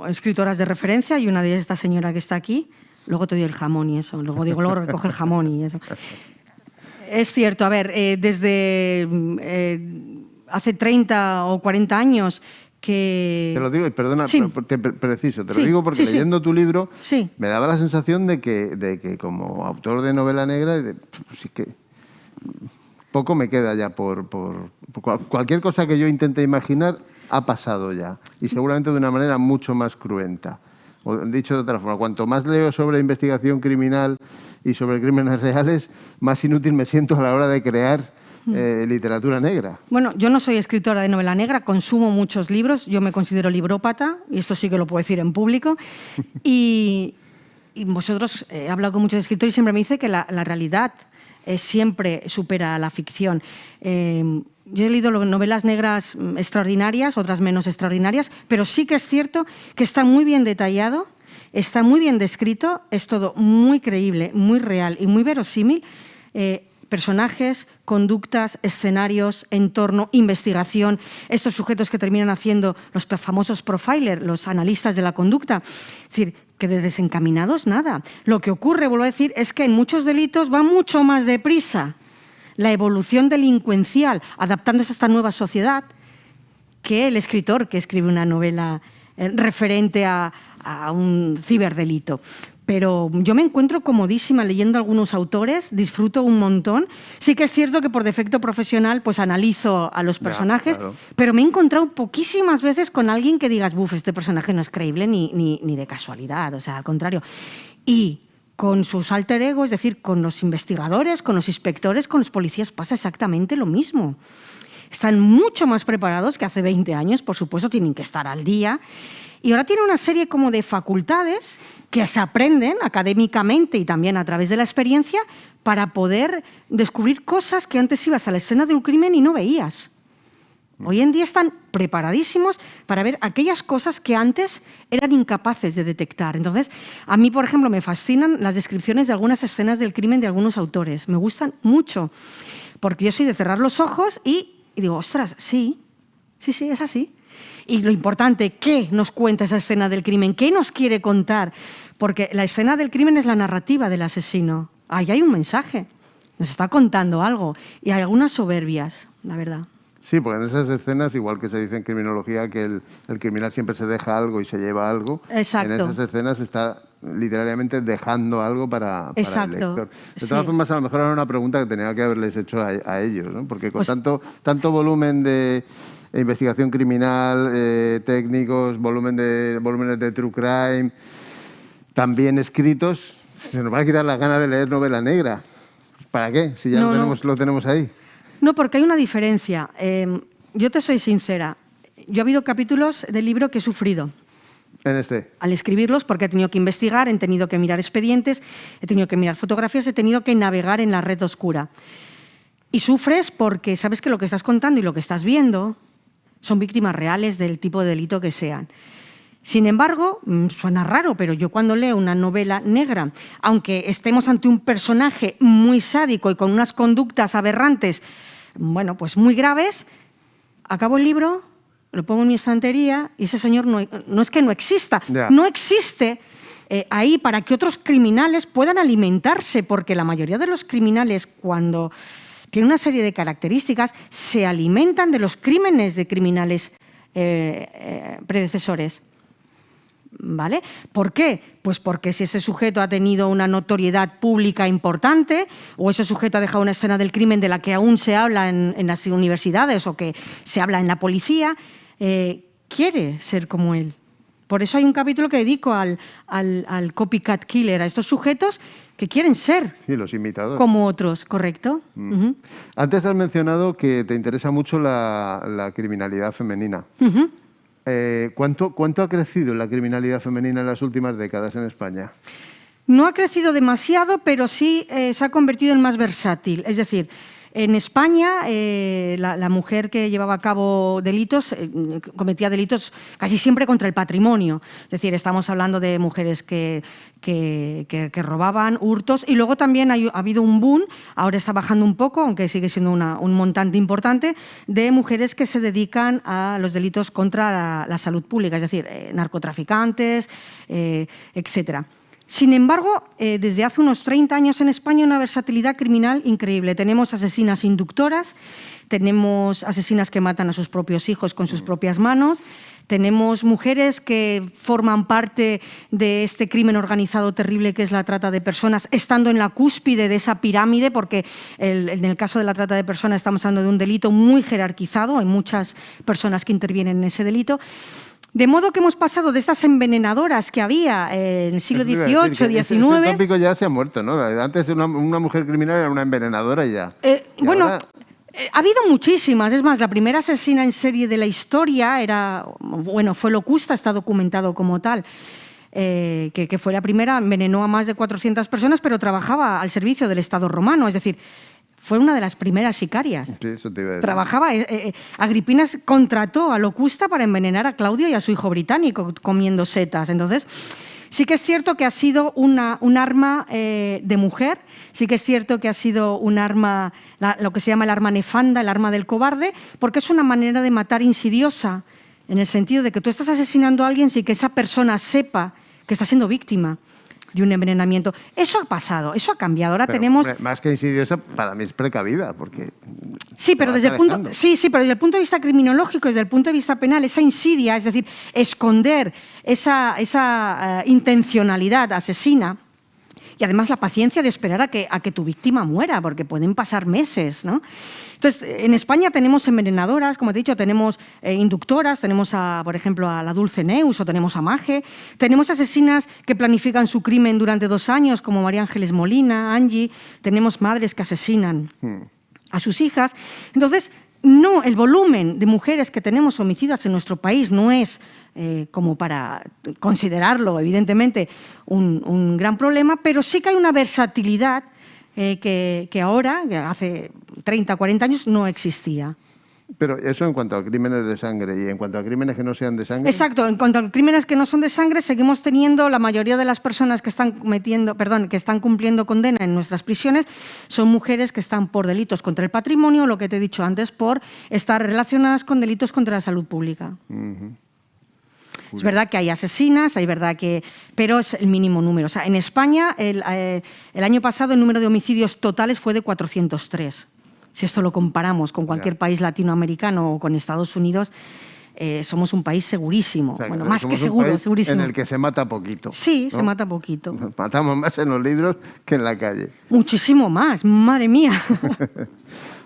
Speaker 2: escritoras de referencia y una de ellas, esta señora que está aquí. Luego te doy el jamón y eso. Luego recoge el jamón y eso. Es cierto, a ver, desde hace 30 o 40 años que...
Speaker 1: Te lo digo, y perdona,
Speaker 2: sí.
Speaker 1: preciso, te lo digo porque leyendo tu libro me daba la sensación de que como autor de novela negra, sí que poco me queda ya por cualquier cosa que yo intente imaginar ha pasado ya, y seguramente de una manera mucho más cruenta. O dicho de otra forma, cuanto más leo sobre investigación criminal y sobre crímenes reales, más inútil me siento a la hora de crear literatura negra.
Speaker 2: Bueno, yo no soy escritora de novela negra, consumo muchos libros, yo me considero librópata, y esto sí que lo puedo decir en público, y vosotros, he hablado con muchos escritores y siempre me dice que la realidad siempre supera a la ficción. Yo he leído novelas negras extraordinarias, otras menos extraordinarias, pero sí que es cierto que está muy bien detallado, está muy bien descrito, es todo muy creíble, muy real y muy verosímil. Personajes, conductas, escenarios, entorno, investigación, estos sujetos que terminan haciendo los famosos profilers, los analistas de la conducta. Es decir, que de desencaminados nada. Lo que ocurre, vuelvo a decir, es que en muchos delitos va mucho más deprisa la evolución delincuencial, adaptándose a esta nueva sociedad, que el escritor que escribe una novela referente a un ciberdelito. Pero yo me encuentro comodísima leyendo a algunos autores, disfruto un montón. Sí que es cierto que por defecto profesional pues analizo a los personajes, claro. Pero me he encontrado poquísimas veces con alguien que digas, buf, este personaje no es creíble ni de casualidad, o sea, al contrario. Y con sus alter ego, es decir, con los investigadores, con los inspectores, con los policías, pasa exactamente lo mismo. Están mucho más preparados que hace 20 años, por supuesto, tienen que estar al día. Y ahora tiene una serie como de facultades que se aprenden académicamente y también a través de la experiencia para poder descubrir cosas que antes ibas a la escena de un crimen y no veías. Hoy en día están preparadísimos para ver aquellas cosas que antes eran incapaces de detectar. Entonces, a mí, por ejemplo, me fascinan las descripciones de algunas escenas del crimen de algunos autores. Me gustan mucho, porque yo soy de cerrar los ojos y digo, ostras, sí, es así. Y lo importante, ¿qué nos cuenta esa escena del crimen? ¿Qué nos quiere contar? Porque la escena del crimen es la narrativa del asesino. Ahí hay un mensaje, nos está contando algo. Y hay algunas soberbias, la verdad.
Speaker 1: Sí, porque en esas escenas, igual que se dice en criminología que el criminal siempre se deja algo y se lleva algo,
Speaker 2: exacto.
Speaker 1: En esas escenas está literalmente dejando algo para el lector. De todas formas, a lo mejor era una pregunta que tenía que haberles hecho a ellos, ¿no? Porque con tanto volumen de investigación criminal, técnicos, volúmenes de true crime, también escritos, se nos va a quitar las ganas de leer novela negra. ¿Para qué? Si ya lo tenemos ahí.
Speaker 2: No, porque hay una diferencia. Yo te soy sincera. Yo ha habido capítulos del libro que he sufrido.
Speaker 1: ¿En este?
Speaker 2: Al escribirlos, porque he tenido que investigar, he tenido que mirar expedientes, he tenido que mirar fotografías, he tenido que navegar en la red oscura. Y sufres porque sabes que lo que estás contando y lo que estás viendo son víctimas reales del tipo de delito que sean. Sin embargo, suena raro, pero yo cuando leo una novela negra, aunque estemos ante un personaje muy sádico y con unas conductas aberrantes, bueno, pues muy graves, acabo el libro, lo pongo en mi estantería y ese señor no es que no exista, no existe ahí para que otros criminales puedan alimentarse, porque la mayoría de los criminales, cuando tienen una serie de características, se alimentan de los crímenes de criminales predecesores. ¿vale? ¿Por qué? Pues porque si ese sujeto ha tenido una notoriedad pública importante o ese sujeto ha dejado una escena del crimen de la que aún se habla en las universidades o que se habla en la policía, quiere ser como él. Por eso hay un capítulo que dedico al copycat killer, a estos sujetos que quieren ser
Speaker 1: los imitadores,
Speaker 2: como otros, ¿correcto?
Speaker 1: Antes has mencionado que te interesa mucho la criminalidad femenina. ¿Cuánto ha crecido la criminalidad femenina en las últimas décadas en España?
Speaker 2: No ha crecido demasiado, pero sí se ha convertido en más versátil. Es decir, en España, la mujer que llevaba a cabo delitos cometía delitos casi siempre contra el patrimonio. Es decir, estamos hablando de mujeres que robaban, hurtos, y luego también ha habido un boom, ahora está bajando un poco, aunque sigue siendo un montante importante, de mujeres que se dedican a los delitos contra la salud pública, es decir, narcotraficantes, etcétera. Sin embargo, desde hace unos 30 años en España hay una versatilidad criminal increíble. Tenemos asesinas inductoras, tenemos asesinas que matan a sus propios hijos con sus propias manos, tenemos mujeres que forman parte de este crimen organizado terrible que es la trata de personas, estando en la cúspide de esa pirámide, porque en el caso de la trata de personas estamos hablando de un delito muy jerarquizado, hay muchas personas que intervienen en ese delito. De modo que hemos pasado de estas envenenadoras que había en el siglo XVIII, XIX...
Speaker 1: Ese tópico ya se ha muerto, ¿no? Antes una mujer criminal era una envenenadora y ya.
Speaker 2: Bueno,
Speaker 1: ahora...
Speaker 2: ha habido muchísimas. Es más, la primera asesina en serie de la historia fue Locusta, está documentado como tal. Que fue la primera, envenenó a más de 400 personas, pero trabajaba al servicio del Estado romano. Es decir, fue una de las primeras sicarias.
Speaker 1: Sí, eso te iba a decir.
Speaker 2: Trabajaba, Agripina contrató a Locusta para envenenar a Claudio y a su hijo británico comiendo setas. Entonces, sí que es cierto que ha sido un arma de mujer, sí que es cierto que ha sido un arma, lo que se llama el arma nefanda, el arma del cobarde, porque es una manera de matar insidiosa, en el sentido de que tú estás asesinando a alguien sin que esa persona sepa que está siendo víctima de un envenenamiento. Eso ha pasado, eso ha cambiado. Ahora tenemos...
Speaker 1: Más que insidiosa, para mí es precavida, porque...
Speaker 2: Sí, pero desde el punto de vista criminológico, desde el punto de vista penal, esa insidia, es decir, esconder esa intencionalidad asesina, y además la paciencia de esperar a que tu víctima muera, porque pueden pasar meses, ¿no? Entonces, en España tenemos envenenadoras, como te he dicho, tenemos inductoras, tenemos, por ejemplo, a la Dulce Neus o tenemos a Maje, tenemos asesinas que planifican su crimen durante 2 años, como María Ángeles Molina, Angie, tenemos madres que asesinan a sus hijas. Entonces, no, el volumen de mujeres que tenemos homicidas en nuestro país no es como para considerarlo, evidentemente, un gran problema, pero sí que hay una versatilidad que ahora, hace 30, 40 años, no existía.
Speaker 1: Pero eso en cuanto a crímenes de sangre, y en cuanto a crímenes que no sean de sangre...
Speaker 2: Exacto, en cuanto a crímenes que no son de sangre, seguimos teniendo la mayoría de las personas que están cumpliendo condena en nuestras prisiones son mujeres que están por delitos contra el patrimonio, lo que te he dicho antes, por estar relacionadas con delitos contra la salud pública. Es verdad que hay asesinas, pero es el mínimo número. O sea, en España, el año pasado, el número de homicidios totales fue de 403. Si esto lo comparamos con cualquier país latinoamericano o con Estados Unidos, somos un país segurísimo.
Speaker 1: O sea,
Speaker 2: bueno, más que seguro, segurísimo.
Speaker 1: En el que se mata poquito.
Speaker 2: Sí,
Speaker 1: ¿no?
Speaker 2: Se mata poquito.
Speaker 1: Matamos más en los libros que en la calle.
Speaker 2: Muchísimo más, madre mía.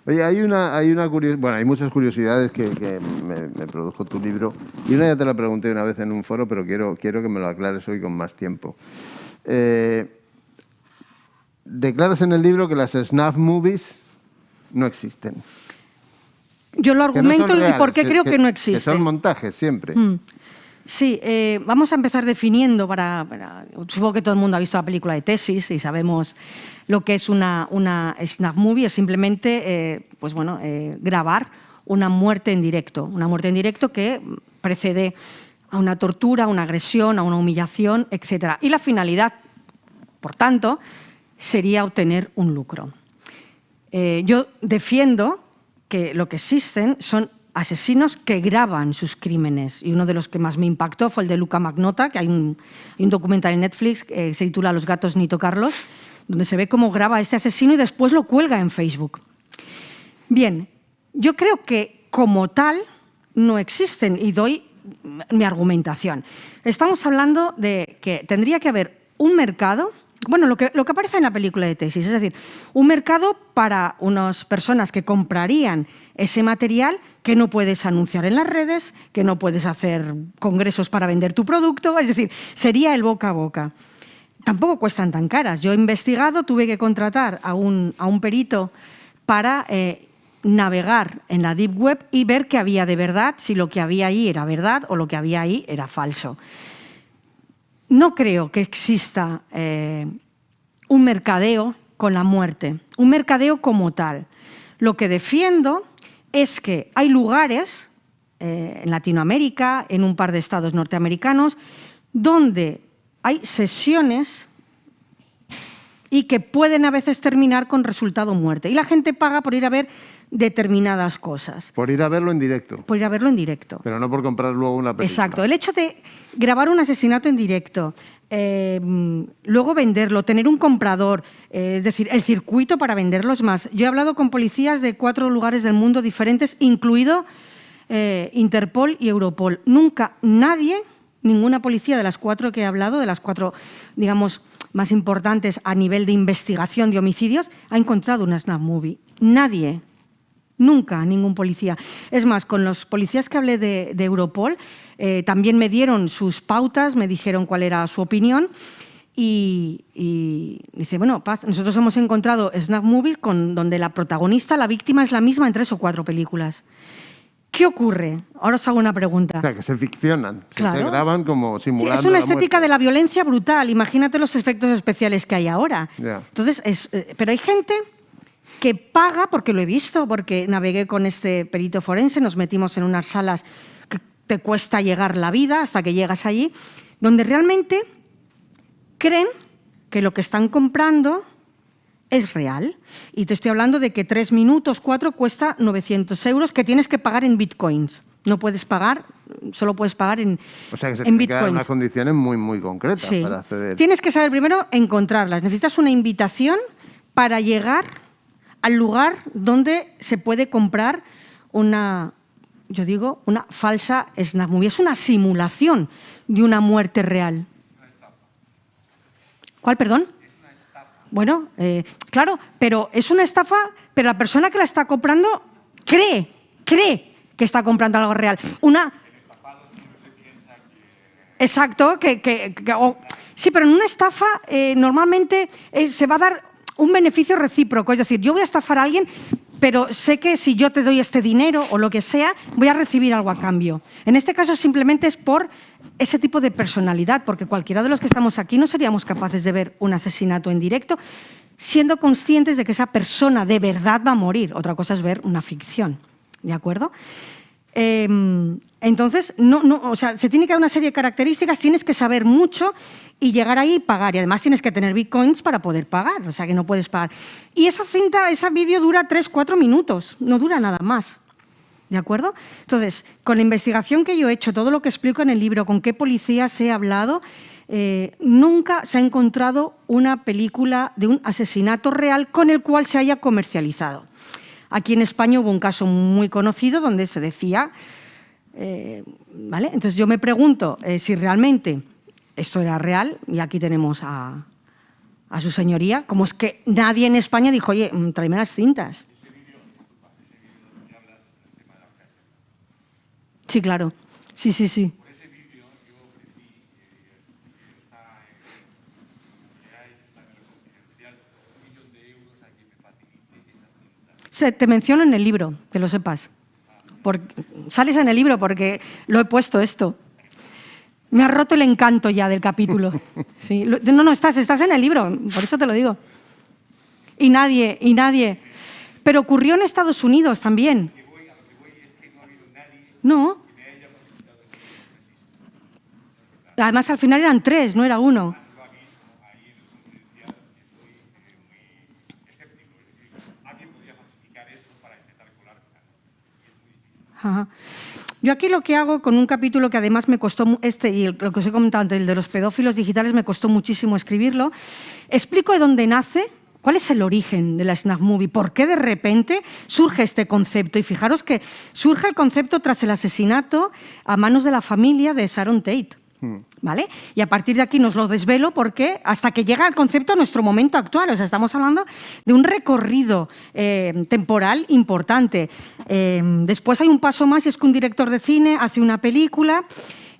Speaker 1: Oye, hay muchas curiosidades que me produjo tu libro. Y una ya te la pregunté una vez en un foro, pero quiero que me lo aclares hoy con más tiempo. Declaras en el libro que las snuff movies no existen.
Speaker 2: Yo lo argumento y por qué creo que no existen.
Speaker 1: Que son montajes siempre.
Speaker 2: Sí, vamos a empezar definiendo supongo que todo el mundo ha visto la película de Tesis y sabemos lo que es una snuff movie. Es simplemente grabar una muerte en directo que precede a una tortura, a una agresión, a una humillación, etc. Y la finalidad, por tanto, sería obtener un lucro. Yo defiendo que lo que existen son asesinos que graban sus crímenes, y uno de los que más me impactó fue el de Luca Magnotta, que hay un documental en Netflix que se titula Los gatos ni tocarlos, donde se ve cómo graba a este asesino y después lo cuelga en Facebook. Bien, yo creo que como tal no existen, y doy mi argumentación. Estamos hablando de que tendría que haber un mercado, bueno, lo que aparece en la película de Tesis, es decir, un mercado para unas personas que comprarían ese material que no puedes anunciar en las redes, que no puedes hacer congresos para vender tu producto, es decir, sería el boca a boca. Tampoco cuestan tan caras. Yo he investigado, tuve que contratar a un perito para navegar en la Deep Web y ver qué había de verdad, si lo que había ahí era verdad o lo que había ahí era falso. No creo que exista un mercadeo con la muerte, un mercadeo como tal. Lo que defiendo es que hay lugares, en Latinoamérica, en un par de estados norteamericanos, donde hay sesiones y que pueden a veces terminar con resultado muerte. Y la gente paga por ir a ver determinadas cosas.
Speaker 1: Por ir a verlo en directo.
Speaker 2: Por ir a verlo en directo.
Speaker 1: Pero no por comprar luego una película.
Speaker 2: Exacto. El hecho de grabar un asesinato en directo, luego venderlo, tener un comprador, es decir, el circuito para venderlo es más. Yo he hablado con policías de 4 lugares del mundo diferentes, incluido Interpol y Europol. Nunca nadie, ninguna policía de las 4 que he hablado, de las 4, digamos, más importantes a nivel de investigación de homicidios, ha encontrado una snap movie. Nadie. Nunca, ningún policía. Es más, con los policías que hablé de Europol, también me dieron sus pautas, me dijeron cuál era su opinión y dice, bueno, Paz, nosotros hemos encontrado snap movies donde la protagonista, la víctima, es la misma en 3 o 4 películas. ¿Qué ocurre? Ahora os hago una pregunta.
Speaker 1: O sea, que se ficcionan,
Speaker 2: claro.
Speaker 1: Se graban como simulando.
Speaker 2: Sí, es una estética de la violencia brutal. Imagínate los efectos especiales que hay ahora.
Speaker 1: Yeah.
Speaker 2: Entonces, pero hay gente que paga, porque lo he visto, porque navegué con este perito forense, nos metimos en unas salas que te cuesta llegar la vida hasta que llegas allí, donde realmente creen que lo que están comprando es real. Y te estoy hablando de que 3 minutos, 4, cuesta 900 euros que tienes que pagar en bitcoins. No puedes pagar, solo puedes pagar en bitcoins.
Speaker 1: O sea, que se tienen que dar unas condiciones muy, muy concretas
Speaker 2: sí.
Speaker 1: para acceder.
Speaker 2: Tienes que saber primero encontrarlas. Necesitas una invitación para llegar al lugar donde se puede comprar una falsa snap movie. Es una simulación de una muerte real. ¿Cuál, perdón? Bueno, claro, pero es una estafa, pero la persona que la está comprando cree que está comprando algo real. Exacto, sí, pero en una estafa normalmente se va a dar un beneficio recíproco. Es decir, yo voy a estafar a alguien, pero sé que si yo te doy este dinero o lo que sea, voy a recibir algo a cambio. En este caso simplemente es por ese tipo de personalidad, porque cualquiera de los que estamos aquí no seríamos capaces de ver un asesinato en directo siendo conscientes de que esa persona de verdad va a morir. Otra cosa es ver una ficción, ¿de acuerdo? Entonces, o sea, se tiene que dar una serie de características, tienes que saber mucho y llegar ahí y pagar. Y además tienes que tener bitcoins para poder pagar, o sea que no puedes pagar. Y esa cinta, ese vídeo dura 3-4 minutos, no dura nada más. ¿De acuerdo? Entonces, con la investigación que yo he hecho, todo lo que explico en el libro, con qué policías he hablado, nunca se ha encontrado una película de un asesinato real con el cual se haya comercializado. Aquí en España hubo un caso muy conocido donde se decía, ¿vale? Entonces yo me pregunto si realmente esto era real, y aquí tenemos a su señoría, como es que nadie en España dijo, oye, tráeme las cintas. Sí, claro. Sí.
Speaker 3: Por ese vídeo yo ofrecí, está en el confidencial, 1 millón de euros a quien me facilite esa cinta.
Speaker 2: Te menciono en el libro, que lo sepas. Sales en el libro porque lo he puesto esto. Me ha roto el encanto ya del capítulo. Sí. No, estás en el libro, por eso te lo digo. Y nadie. Pero ocurrió en Estados Unidos también. No. Además, al final eran 3, no era 1. Ajá. Yo aquí lo que hago con un capítulo que además me costó, y lo que os he comentado antes, el de los pedófilos digitales, me costó muchísimo escribirlo, explico de dónde nace ¿Cuál es el origen de la snuff movie? ¿Por qué de repente surge este concepto? Y fijaros que surge el concepto tras el asesinato a manos de la familia de Sharon Tate. ¿Vale? Y a partir de aquí nos lo desvelo porque hasta que llega el concepto a nuestro momento actual. O sea, estamos hablando de un recorrido temporal importante. Después hay un paso más y es que un director de cine hace una película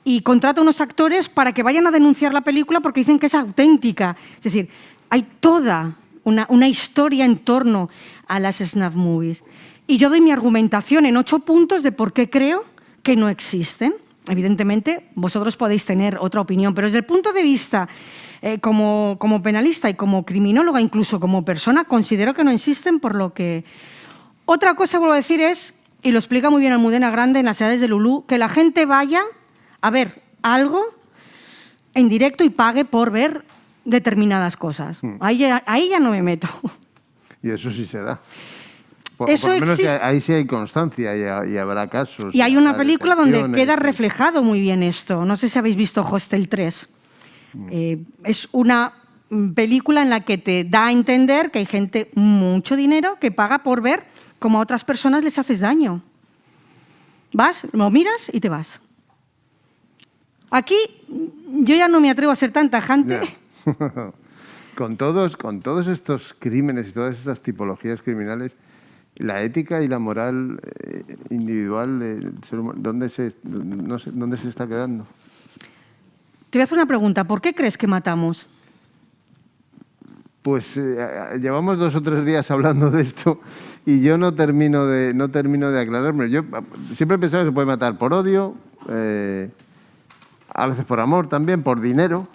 Speaker 2: y contrata a unos actores para que vayan a denunciar la película porque dicen que es auténtica. Es decir, hay toda una historia en torno a las snuff movies. Y yo doy mi argumentación en 8 puntos de por qué creo que no existen. Evidentemente, vosotros podéis tener otra opinión, pero desde el punto de vista como penalista y como criminóloga, incluso como persona, considero que no existen, por lo que... Otra cosa que vuelvo a decir es, y lo explica muy bien Almudena Grande en Las edades de Lulú, que la gente vaya a ver algo en directo y pague por ver determinadas cosas. Ahí ya no me meto.
Speaker 1: Y eso sí se da.
Speaker 2: Eso
Speaker 1: por lo menos
Speaker 2: existe.
Speaker 1: ahí sí hay constancia y habrá casos.
Speaker 2: Y hay una
Speaker 1: habrá
Speaker 2: película donde
Speaker 1: detecciones.
Speaker 2: queda reflejado muy bien esto. No sé si habéis visto Hostel 3. Es una película en la que te da a entender que hay gente, mucho dinero, que paga por ver cómo a otras personas les haces daño. Vas, lo miras y te vas. Aquí yo ya no me atrevo a ser tan tajante.
Speaker 1: Ya. Con todos estos crímenes y todas estas tipologías criminales, la ética y la moral individual del ser humano, ¿dónde se está quedando?
Speaker 2: Te voy a hacer una pregunta. ¿Por qué crees que matamos?
Speaker 1: Pues llevamos 2 o 3 días hablando de esto y yo no termino de aclararme. Yo siempre he pensado que se puede matar por odio, a veces por amor también, por dinero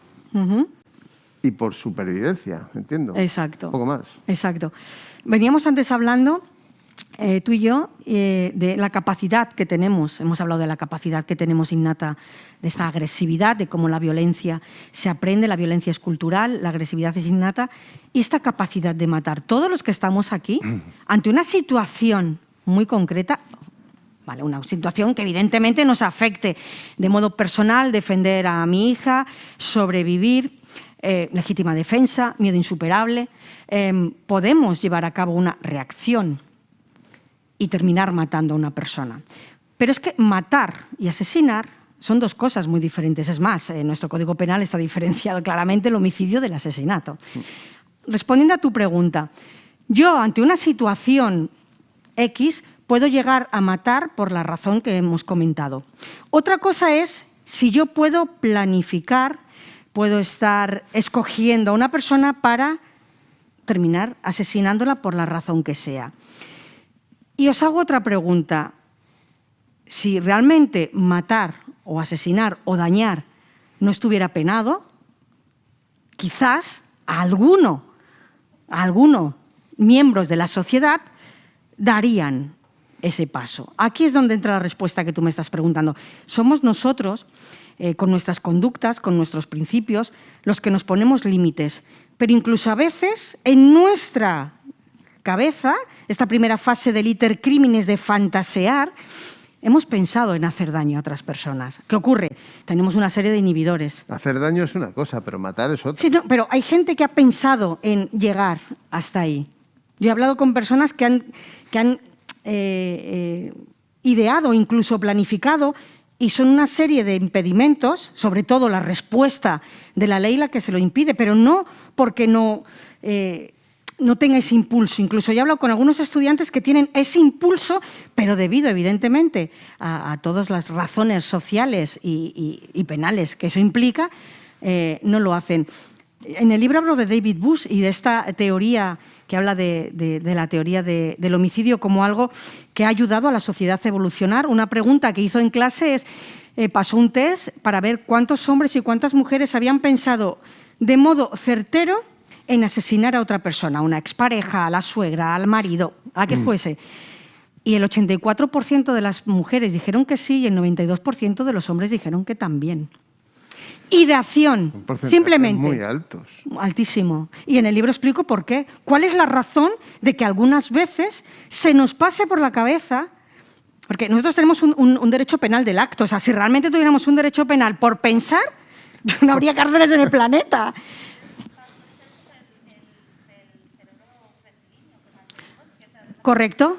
Speaker 1: y por supervivencia, entiendo.
Speaker 2: Exacto.
Speaker 1: Un poco más.
Speaker 2: Exacto. Veníamos antes hablando, tú y yo, de la capacidad que tenemos. Hemos hablado de la capacidad que tenemos innata, de esta agresividad, de cómo la violencia se aprende, la violencia es cultural, la agresividad es innata, y esta capacidad de matar. Todos los que estamos aquí, ante una situación muy concreta, ¿vale? Una situación que evidentemente nos afecte de modo personal, defender a mi hija, sobrevivir, legítima defensa, miedo insuperable, podemos llevar a cabo una reacción y terminar matando a una persona. Pero es que matar y asesinar son 2 cosas muy diferentes. Es más, en nuestro Código Penal está diferenciado claramente el homicidio del asesinato. Respondiendo a tu pregunta, yo ante una situación X puedo llegar a matar por la razón que hemos comentado. Otra cosa es si yo puedo planificar, puedo estar escogiendo a una persona para terminar asesinándola por la razón que sea. Y os hago otra pregunta. Si realmente matar o asesinar o dañar no estuviera penado, quizás a algunos miembros de la sociedad darían ese paso. Aquí es donde entra la respuesta que tú me estás preguntando. Somos nosotros, con nuestras conductas, con nuestros principios, los que nos ponemos límites. Pero incluso a veces en nuestra cabeza, esta primera fase del iter criminis de fantasear, hemos pensado en hacer daño a otras personas. ¿Qué ocurre? Tenemos una serie de inhibidores.
Speaker 1: Hacer daño es una cosa, pero matar es otra.
Speaker 2: Sí, no, pero hay gente que ha pensado en llegar hasta ahí. Yo he hablado con personas que han ideado, incluso planificado, y son una serie de impedimentos, sobre todo la respuesta de la ley la que se lo impide, pero no porque no tenga ese impulso. Incluso yo he hablado con algunos estudiantes que tienen ese impulso, pero debido, evidentemente, a todas las razones sociales y penales que eso implica, no lo hacen. En el libro hablo de David Bush y de esta teoría que habla de la teoría del homicidio como algo que ha ayudado a la sociedad a evolucionar. Una pregunta que hizo en clase es, pasó un test para ver cuántos hombres y cuántas mujeres habían pensado de modo certero en asesinar a otra persona, a una expareja, a la suegra, al marido, a que fuese. Y el 84% de las mujeres dijeron que sí y el 92% de los hombres dijeron que también. Ideación, simplemente.
Speaker 1: Muy altos.
Speaker 2: Altísimo. Y en el libro explico por qué. ¿Cuál es la razón de que algunas veces se nos pase por la cabeza? Porque nosotros tenemos un derecho penal del acto. O sea, si realmente tuviéramos un derecho penal por pensar, no habría cárceles en el planeta. ¿Correcto?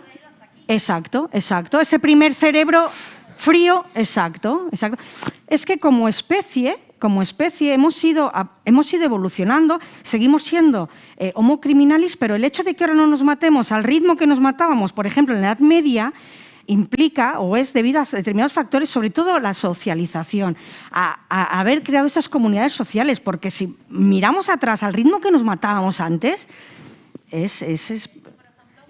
Speaker 2: Exacto, exacto. Ese primer cerebro frío, exacto, exacto. Es que como especie hemos ido evolucionando, seguimos siendo homo criminalis, pero el hecho de que ahora no nos matemos al ritmo que nos matábamos, por ejemplo, en la Edad Media, implica o es debido a determinados factores, sobre todo la socialización, a haber creado esas comunidades sociales, porque si miramos atrás al ritmo que nos matábamos antes,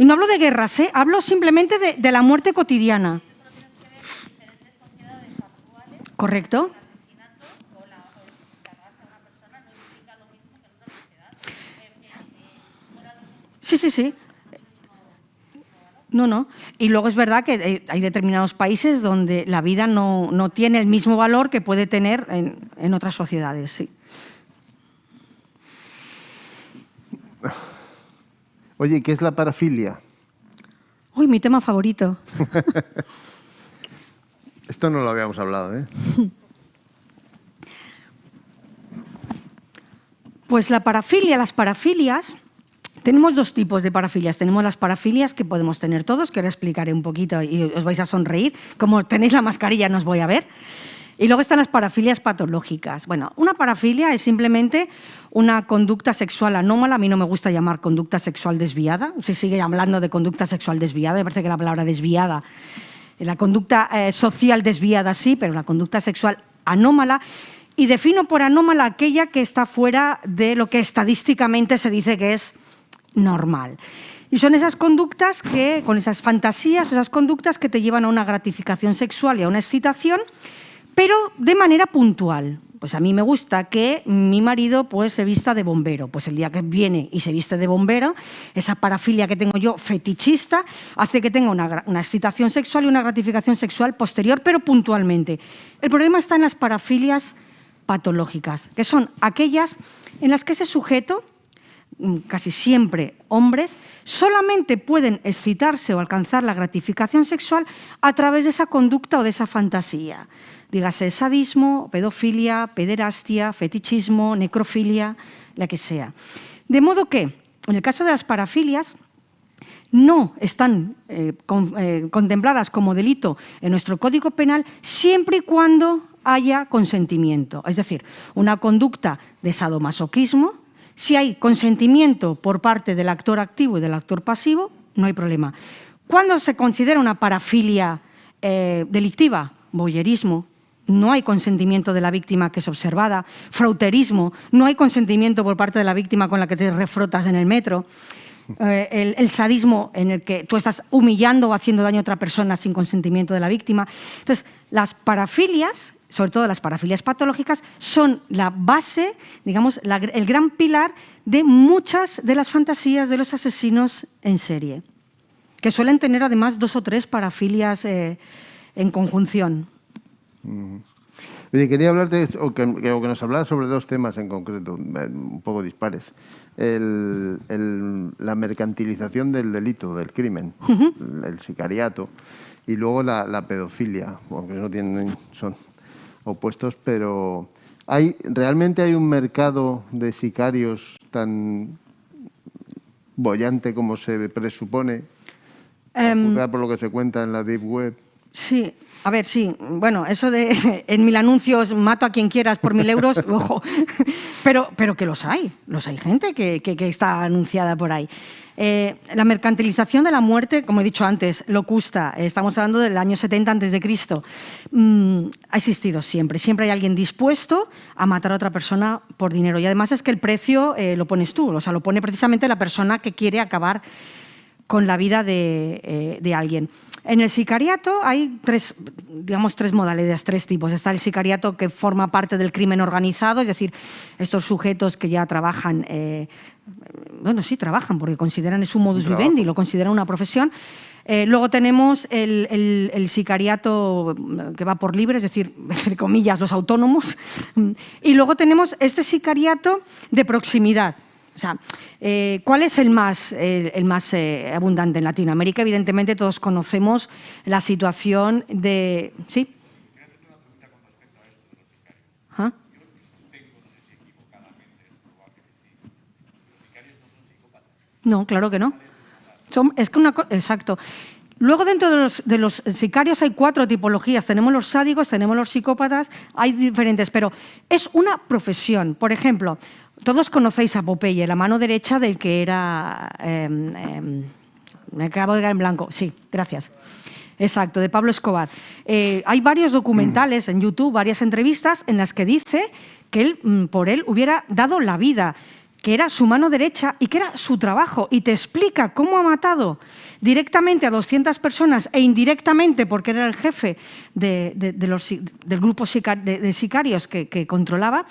Speaker 2: y no hablo de guerras, hablo simplemente de la muerte cotidiana. ¿Correcto? Sí. No. Y luego es verdad que hay determinados países donde la vida no tiene el mismo valor que puede tener en otras sociedades, sí.
Speaker 1: Oye, ¿qué es la parafilia?
Speaker 2: Uy, mi tema favorito.
Speaker 1: Esto no lo habíamos hablado, ¿eh?
Speaker 2: Pues las parafilias, tenemos dos tipos de parafilias. Tenemos las parafilias que podemos tener todos, que ahora explicaré un poquito y os vais a sonreír. Como tenéis la mascarilla no os voy a ver. Y luego están las parafilias patológicas. Bueno, una parafilia es simplemente una conducta sexual anómala. A mí no me gusta llamar conducta sexual desviada. Se sigue hablando de conducta sexual desviada. Me parece que la palabra desviada, la conducta social desviada sí, pero la conducta sexual anómala. Y defino por anómala aquella que está fuera de lo que estadísticamente se dice que es normal. Y son esas conductas que, con esas fantasías, esas conductas que te llevan a una gratificación sexual y a una excitación, pero de manera puntual. Pues a mí me gusta que mi marido pues, se vista de bombero. Pues el día que viene y se viste de bombero, esa parafilia que tengo yo fetichista hace que tenga una excitación sexual y una gratificación sexual posterior, pero puntualmente. El problema está en las parafilias patológicas, que son aquellas en las que ese sujeto, casi siempre hombres, solamente pueden excitarse o alcanzar la gratificación sexual a través de esa conducta o de esa fantasía. Dígase sadismo, pedofilia, pederastia, fetichismo, necrofilia, la que sea. De modo que, en el caso de las parafilias, no están contempladas como delito en nuestro Código Penal siempre y cuando haya consentimiento. Es decir, una conducta de sadomasoquismo, si hay consentimiento por parte del actor activo y del actor pasivo, no hay problema. ¿Cuándo se considera una parafilia delictiva? Voyerismo. No hay consentimiento de la víctima que es observada. Frauterismo. No hay consentimiento por parte de la víctima con la que te refrotas en el metro. El sadismo en el que tú estás humillando o haciendo daño a otra persona sin consentimiento de la víctima. Entonces, las parafilias, sobre todo las parafilias patológicas, son la base, digamos, el gran pilar de muchas de las fantasías de los asesinos en serie, que suelen tener además 2 o 3 parafilias en conjunción.
Speaker 1: Oye, quería hablarte, o que nos hablara sobre 2 temas en concreto, un poco dispares. La mercantilización del delito, del crimen, el sicariato, y luego la pedofilia, porque no son opuestos, pero ¿realmente hay un mercado de sicarios tan boyante como se presupone, a juzgar por lo que se cuenta en la Deep Web?
Speaker 2: Sí. A ver, sí, bueno, eso de en 1000 anuncios mato a quien quieras por 1000 euros, ojo, pero que los hay gente que está anunciada por ahí. La mercantilización de la muerte, como he dicho antes, locusta, estamos hablando del año 70 a.C., ha existido siempre hay alguien dispuesto a matar a otra persona por dinero. Y además es que el precio lo pones tú, o sea, lo pone precisamente la persona que quiere acabar con la vida de alguien. En el sicariato hay 3 modalidades, 3 tipos. Está el sicariato que forma parte del crimen organizado, es decir, estos sujetos que ya trabajan, trabajan porque consideran es un modus vivendi, lo consideran una profesión. Luego tenemos el sicariato que va por libre, es decir, entre comillas, los autónomos. Y luego tenemos este sicariato de proximidad. O sea, ¿cuál es el más abundante en Latinoamérica? Evidentemente todos conocemos la situación de... ¿Sí?
Speaker 3: Quería hacerte una pregunta con respecto a esto de los sicarios.
Speaker 2: ¿Ah?
Speaker 3: Yo sostengo, no sé si equivocadamente, es probable que sí, los sicarios no son psicópatas.
Speaker 2: No, claro que no. Exacto. Luego, dentro de los sicarios hay 4 tipologías. Tenemos los sádicos, tenemos los psicópatas, hay diferentes, pero es una profesión. Por ejemplo, todos conocéis a Popeye, la mano derecha del que era... me acabo de quedar en blanco. Sí, gracias. Exacto, de Pablo Escobar. Hay varios documentales en YouTube, varias entrevistas en las que dice que él, por él hubiera dado la vida, que era su mano derecha y que era su trabajo. Y te explica cómo ha matado directamente a 200 personas e indirectamente, porque era el jefe del grupo de sicarios que controlaba,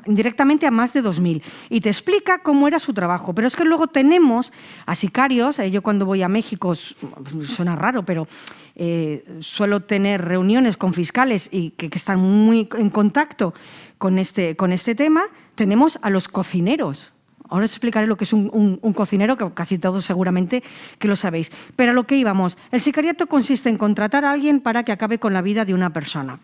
Speaker 2: directamente a más de 2.000. Y te explica cómo era su trabajo. Pero es que luego tenemos a sicarios. Yo cuando voy a México, suena raro, pero suelo tener reuniones con fiscales y que están muy en contacto con este tema. Tenemos a los cocineros. Ahora os explicaré lo que es un cocinero, que casi todos seguramente que lo sabéis. Pero a lo que íbamos, el sicariato consiste en contratar a alguien para que acabe con la vida de una persona.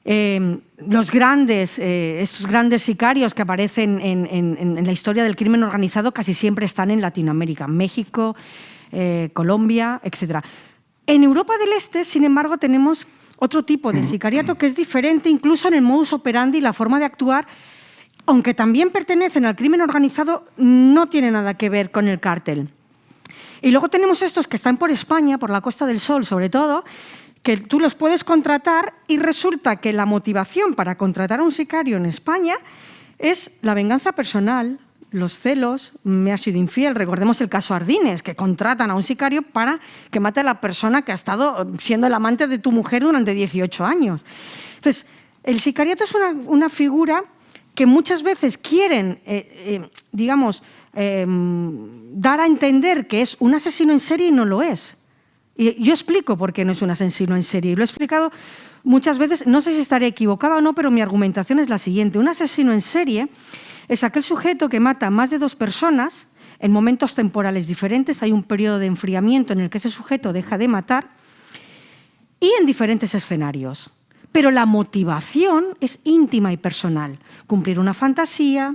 Speaker 2: Estos grandes sicarios que aparecen en la historia del crimen organizado casi siempre están en Latinoamérica, México, Colombia, etc. En Europa del Este, sin embargo, tenemos otro tipo de sicariato que es diferente, incluso en el modus operandi y la forma de actuar. Aunque también pertenecen al crimen organizado, no tiene nada que ver con el cártel. Y luego tenemos estos que están por España, por la Costa del Sol sobre todo, que tú los puedes contratar y resulta que la motivación para contratar a un sicario en España es la venganza personal, los celos, me ha sido infiel. Recordemos el caso Ardines, que contratan a un sicario para que mate a la persona que ha estado siendo el amante de tu mujer durante 18 años. Entonces, el sicariato es una figura que muchas veces quieren, dar a entender que es un asesino en serie y no lo es. Y yo explico por qué no es un asesino en serie. Y lo he explicado muchas veces, no sé si estaré equivocada o no, pero mi argumentación es la siguiente. Un asesino en serie es aquel sujeto que mata a más de 2 personas en momentos temporales diferentes. Hay un periodo de enfriamiento en el que ese sujeto deja de matar y en diferentes escenarios. Pero la motivación es íntima y personal. Cumplir una fantasía,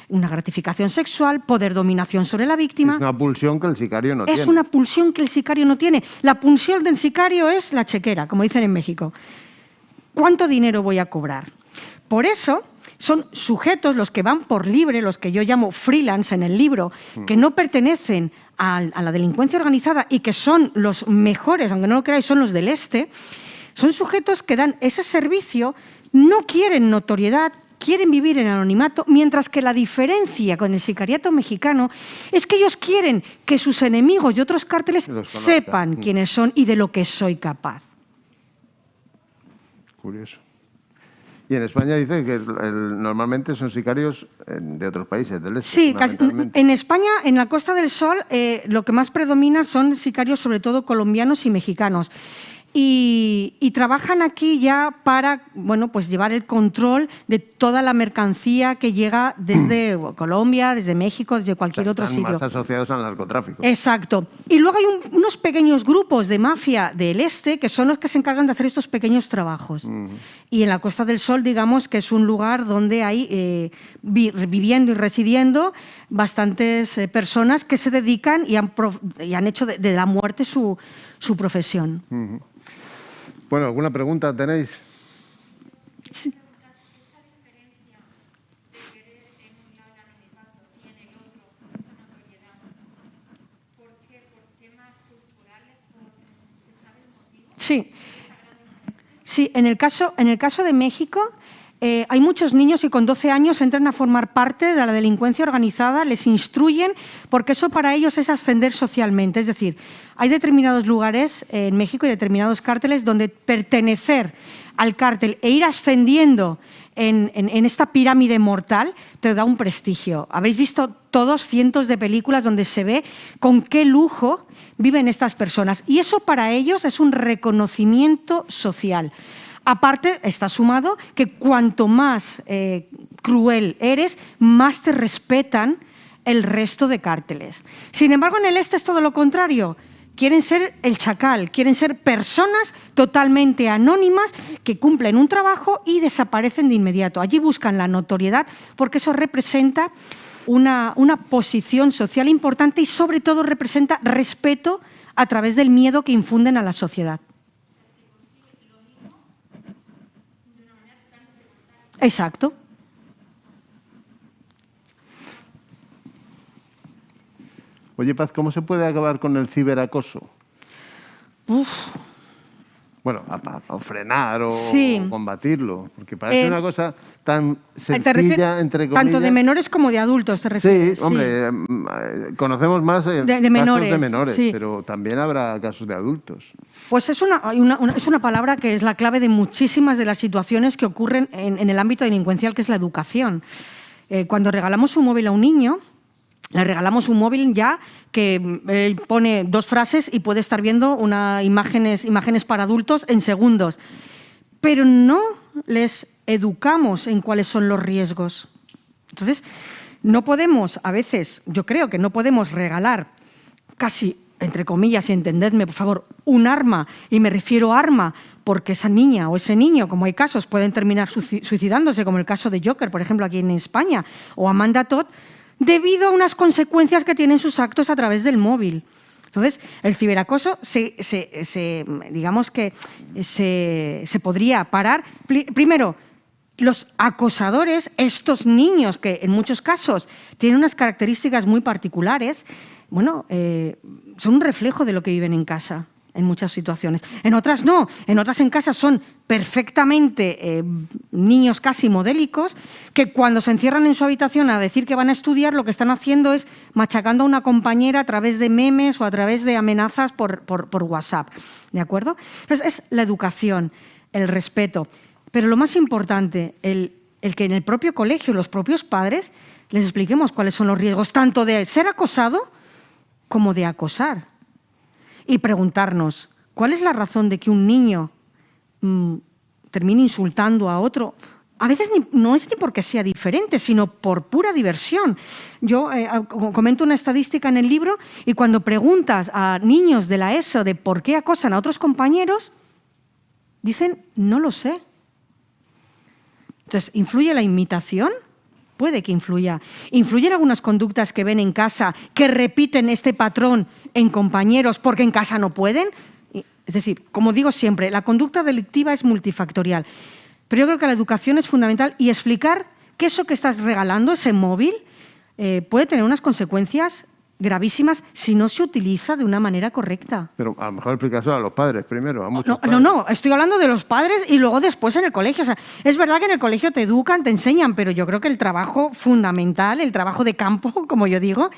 Speaker 2: una gratificación sexual, poder dominación sobre la víctima.
Speaker 1: Es una pulsión que el sicario no tiene.
Speaker 2: Es una pulsión que el sicario no tiene. La pulsión del sicario es la chequera, como dicen en México. ¿Cuánto dinero voy a cobrar? Por eso son sujetos los que van por libre, los que yo llamo freelance en el libro, que no pertenecen a la delincuencia organizada y que son los mejores, aunque no lo creáis, son los del Este. Son sujetos que dan ese servicio, no quieren notoriedad, quieren vivir en anonimato, mientras que la diferencia con el sicariato mexicano es que ellos quieren que sus enemigos y otros cárteles sepan quiénes son y de lo que soy capaz.
Speaker 1: Curioso. Y en España dice que normalmente son sicarios de otros países del este.
Speaker 2: Sí, en España, en la Costa del Sol, lo que más predomina son sicarios sobre todo colombianos y mexicanos. Y trabajan aquí ya para llevar el control de toda la mercancía que llega desde Colombia, desde México, desde cualquier otro sitio.
Speaker 1: Están más asociados al narcotráfico.
Speaker 2: Exacto. Y luego hay unos pequeños grupos de mafia del Este que son los que se encargan de hacer estos pequeños trabajos. Y en la Costa del Sol, digamos que es un lugar donde hay viviendo y residiendo bastantes personas que se dedican y han hecho de la muerte su profesión.
Speaker 1: Bueno, ¿alguna pregunta tenéis?
Speaker 2: Sí.
Speaker 4: Esa diferencia de querer en un lado el anonimato y en el otro esa notoriedad, ¿por qué? ¿Por temas culturales? ¿Se sabe el motivo?
Speaker 2: Sí. Sí, en el caso de México hay muchos niños que con 12 años entran a formar parte de la delincuencia organizada, les instruyen, porque eso para ellos es ascender socialmente. Es decir, hay determinados lugares en México y determinados cárteles donde pertenecer al cártel e ir ascendiendo en esta pirámide mortal te da un prestigio. Habéis visto todos cientos de películas donde se ve con qué lujo viven estas personas. Y eso para ellos es un reconocimiento social. Aparte, está sumado que cuanto más cruel eres, más te respetan el resto de cárteles. Sin embargo, en el Este es todo lo contrario. Quieren ser el chacal, quieren ser personas totalmente anónimas que cumplen un trabajo y desaparecen de inmediato. Allí buscan la notoriedad porque eso representa una posición social importante y sobre todo representa respeto a través del miedo que infunden a la sociedad. Exacto.
Speaker 1: Oye, Paz, ¿cómo se puede acabar con el ciberacoso?
Speaker 2: Uf.
Speaker 1: Bueno, a frenar o
Speaker 2: Sí.
Speaker 1: combatirlo, porque parece una cosa tan
Speaker 2: ¿Te refieres
Speaker 1: sencilla, entre comillas.
Speaker 2: tanto de menores como de adultos, te refieres?
Speaker 1: Sí, hombre, conocemos más
Speaker 2: de
Speaker 1: casos
Speaker 2: menores,
Speaker 1: de menores,
Speaker 2: sí.
Speaker 1: pero también habrá casos de adultos.
Speaker 2: Pues es una palabra que es la clave de muchísimas de las situaciones que ocurren en el ámbito delincuencial, que es la educación. Cuando regalamos un móvil a un niño, le regalamos un móvil ya que pone 2 frases y puede estar viendo imágenes para adultos en segundos. Pero no les educamos en cuáles son los riesgos. Entonces, no podemos, a veces, yo creo que no podemos regalar casi, entre comillas, y entendedme, por favor, un arma, y me refiero a arma porque esa niña o ese niño, como hay casos, pueden terminar suicidándose, como el caso de Joker, por ejemplo, aquí en España, o Amanda Todd, debido a unas consecuencias que tienen sus actos a través del móvil. Entonces, el ciberacoso digamos que se podría parar. Primero, los acosadores, estos niños que en muchos casos tienen unas características muy particulares, bueno, son un reflejo de lo que viven en casa en muchas situaciones. En otras no, en otras en casa son perfectamente niños casi modélicos que cuando se encierran en su habitación a decir que van a estudiar, lo que están haciendo es machacando a una compañera a través de memes o a través de amenazas por WhatsApp. ¿De acuerdo? Entonces, es la educación, el respeto. Pero lo más importante, el que en el propio colegio, los propios padres, les expliquemos cuáles son los riesgos, tanto de ser acosado como de acosar. Y preguntarnos, ¿cuál es la razón de que un niño termine insultando a otro? A veces no es ni porque sea diferente, sino por pura diversión. Yo comento una estadística en el libro y cuando preguntas a niños de la ESO de por qué acosan a otros compañeros, dicen, no lo sé. Entonces, ¿influye la imitación? Puede que influya. ¿Influyen algunas conductas que ven en casa que repiten este patrón en compañeros porque en casa no pueden? Es decir, como digo siempre, la conducta delictiva es multifactorial. Pero yo creo que la educación es fundamental y explicar que eso que estás regalando, ese móvil, puede tener unas consecuencias gravísimas si no se utiliza de una manera correcta.
Speaker 1: Pero a lo mejor explicárselo a los padres primero, a muchos padres.
Speaker 2: No, estoy hablando de los padres y luego después en el colegio. O sea, es verdad que en el colegio te educan, te enseñan, pero yo creo que el trabajo fundamental, el trabajo de campo, como yo digo,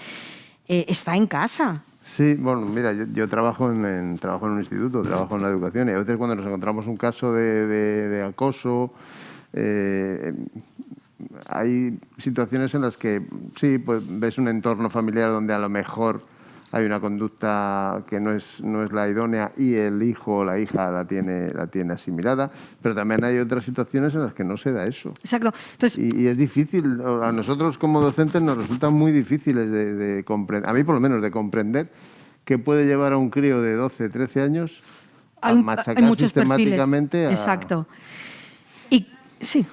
Speaker 2: está en casa.
Speaker 1: Sí, bueno, mira, yo trabajo en un instituto, trabajo en la educación y a veces cuando nos encontramos un caso de acoso, hay situaciones en las que sí, pues ves un entorno familiar donde a lo mejor hay una conducta que no es la idónea y el hijo o la hija la tiene asimilada, pero también hay otras situaciones en las que no se da eso.
Speaker 2: Exacto. Entonces,
Speaker 1: y es difícil, a nosotros como docentes nos resultan muy difíciles de comprender, a mí por lo menos de comprender que puede llevar a un crío de 12, 13 años a machacar
Speaker 2: muchos
Speaker 1: sistemáticamente
Speaker 2: perfiles. Exacto. Y sí.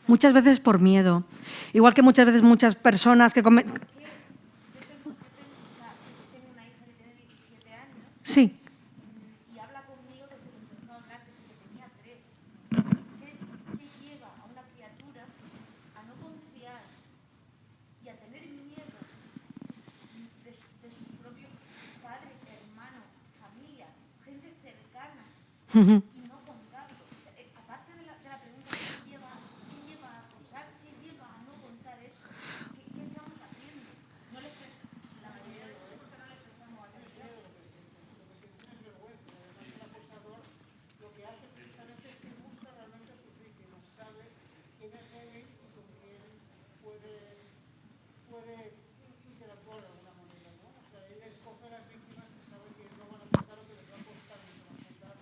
Speaker 2: Muchas veces por miedo. Igual que muchas veces muchas personas que tengo una hija que tiene 17 años. Sí. Y habla conmigo desde que empezó a hablar, desde que tenía 3. ¿Qué lleva a una criatura a no confiar y a tener miedo de su propio padre, hermano, familia, gente cercana? Y no contarlo. Aparte de la pregunta, ¿qué lleva a acosar? ¿Qué lleva a no contar eso? ¿Qué estamos haciendo? No les la mayoría de veces porque no les prestamos atención. El acosador lo que hace precisamente es que busca realmente a sus víctimas, sabe quién es débil y con quién puede interactuar de alguna manera, ¿no? O sea, él escoge a las víctimas que sabe que no van a contar o que les va a costar mucho más contar.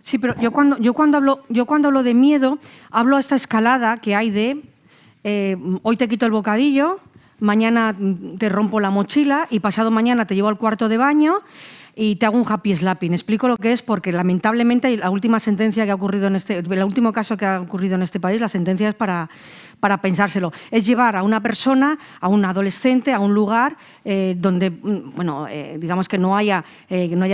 Speaker 2: Sí, pero yo cuando hablo de miedo, hablo de esta escalada que hay de hoy te quito el bocadillo, mañana te rompo la mochila y pasado mañana te llevo al cuarto de baño y te hago un happy slapping. Explico lo que es porque lamentablemente la última sentencia que ha ocurrido el último caso que ha ocurrido en este país, la sentencia es para pensárselo. Es llevar a una persona, a un adolescente, a un lugar donde, bueno, digamos que no haya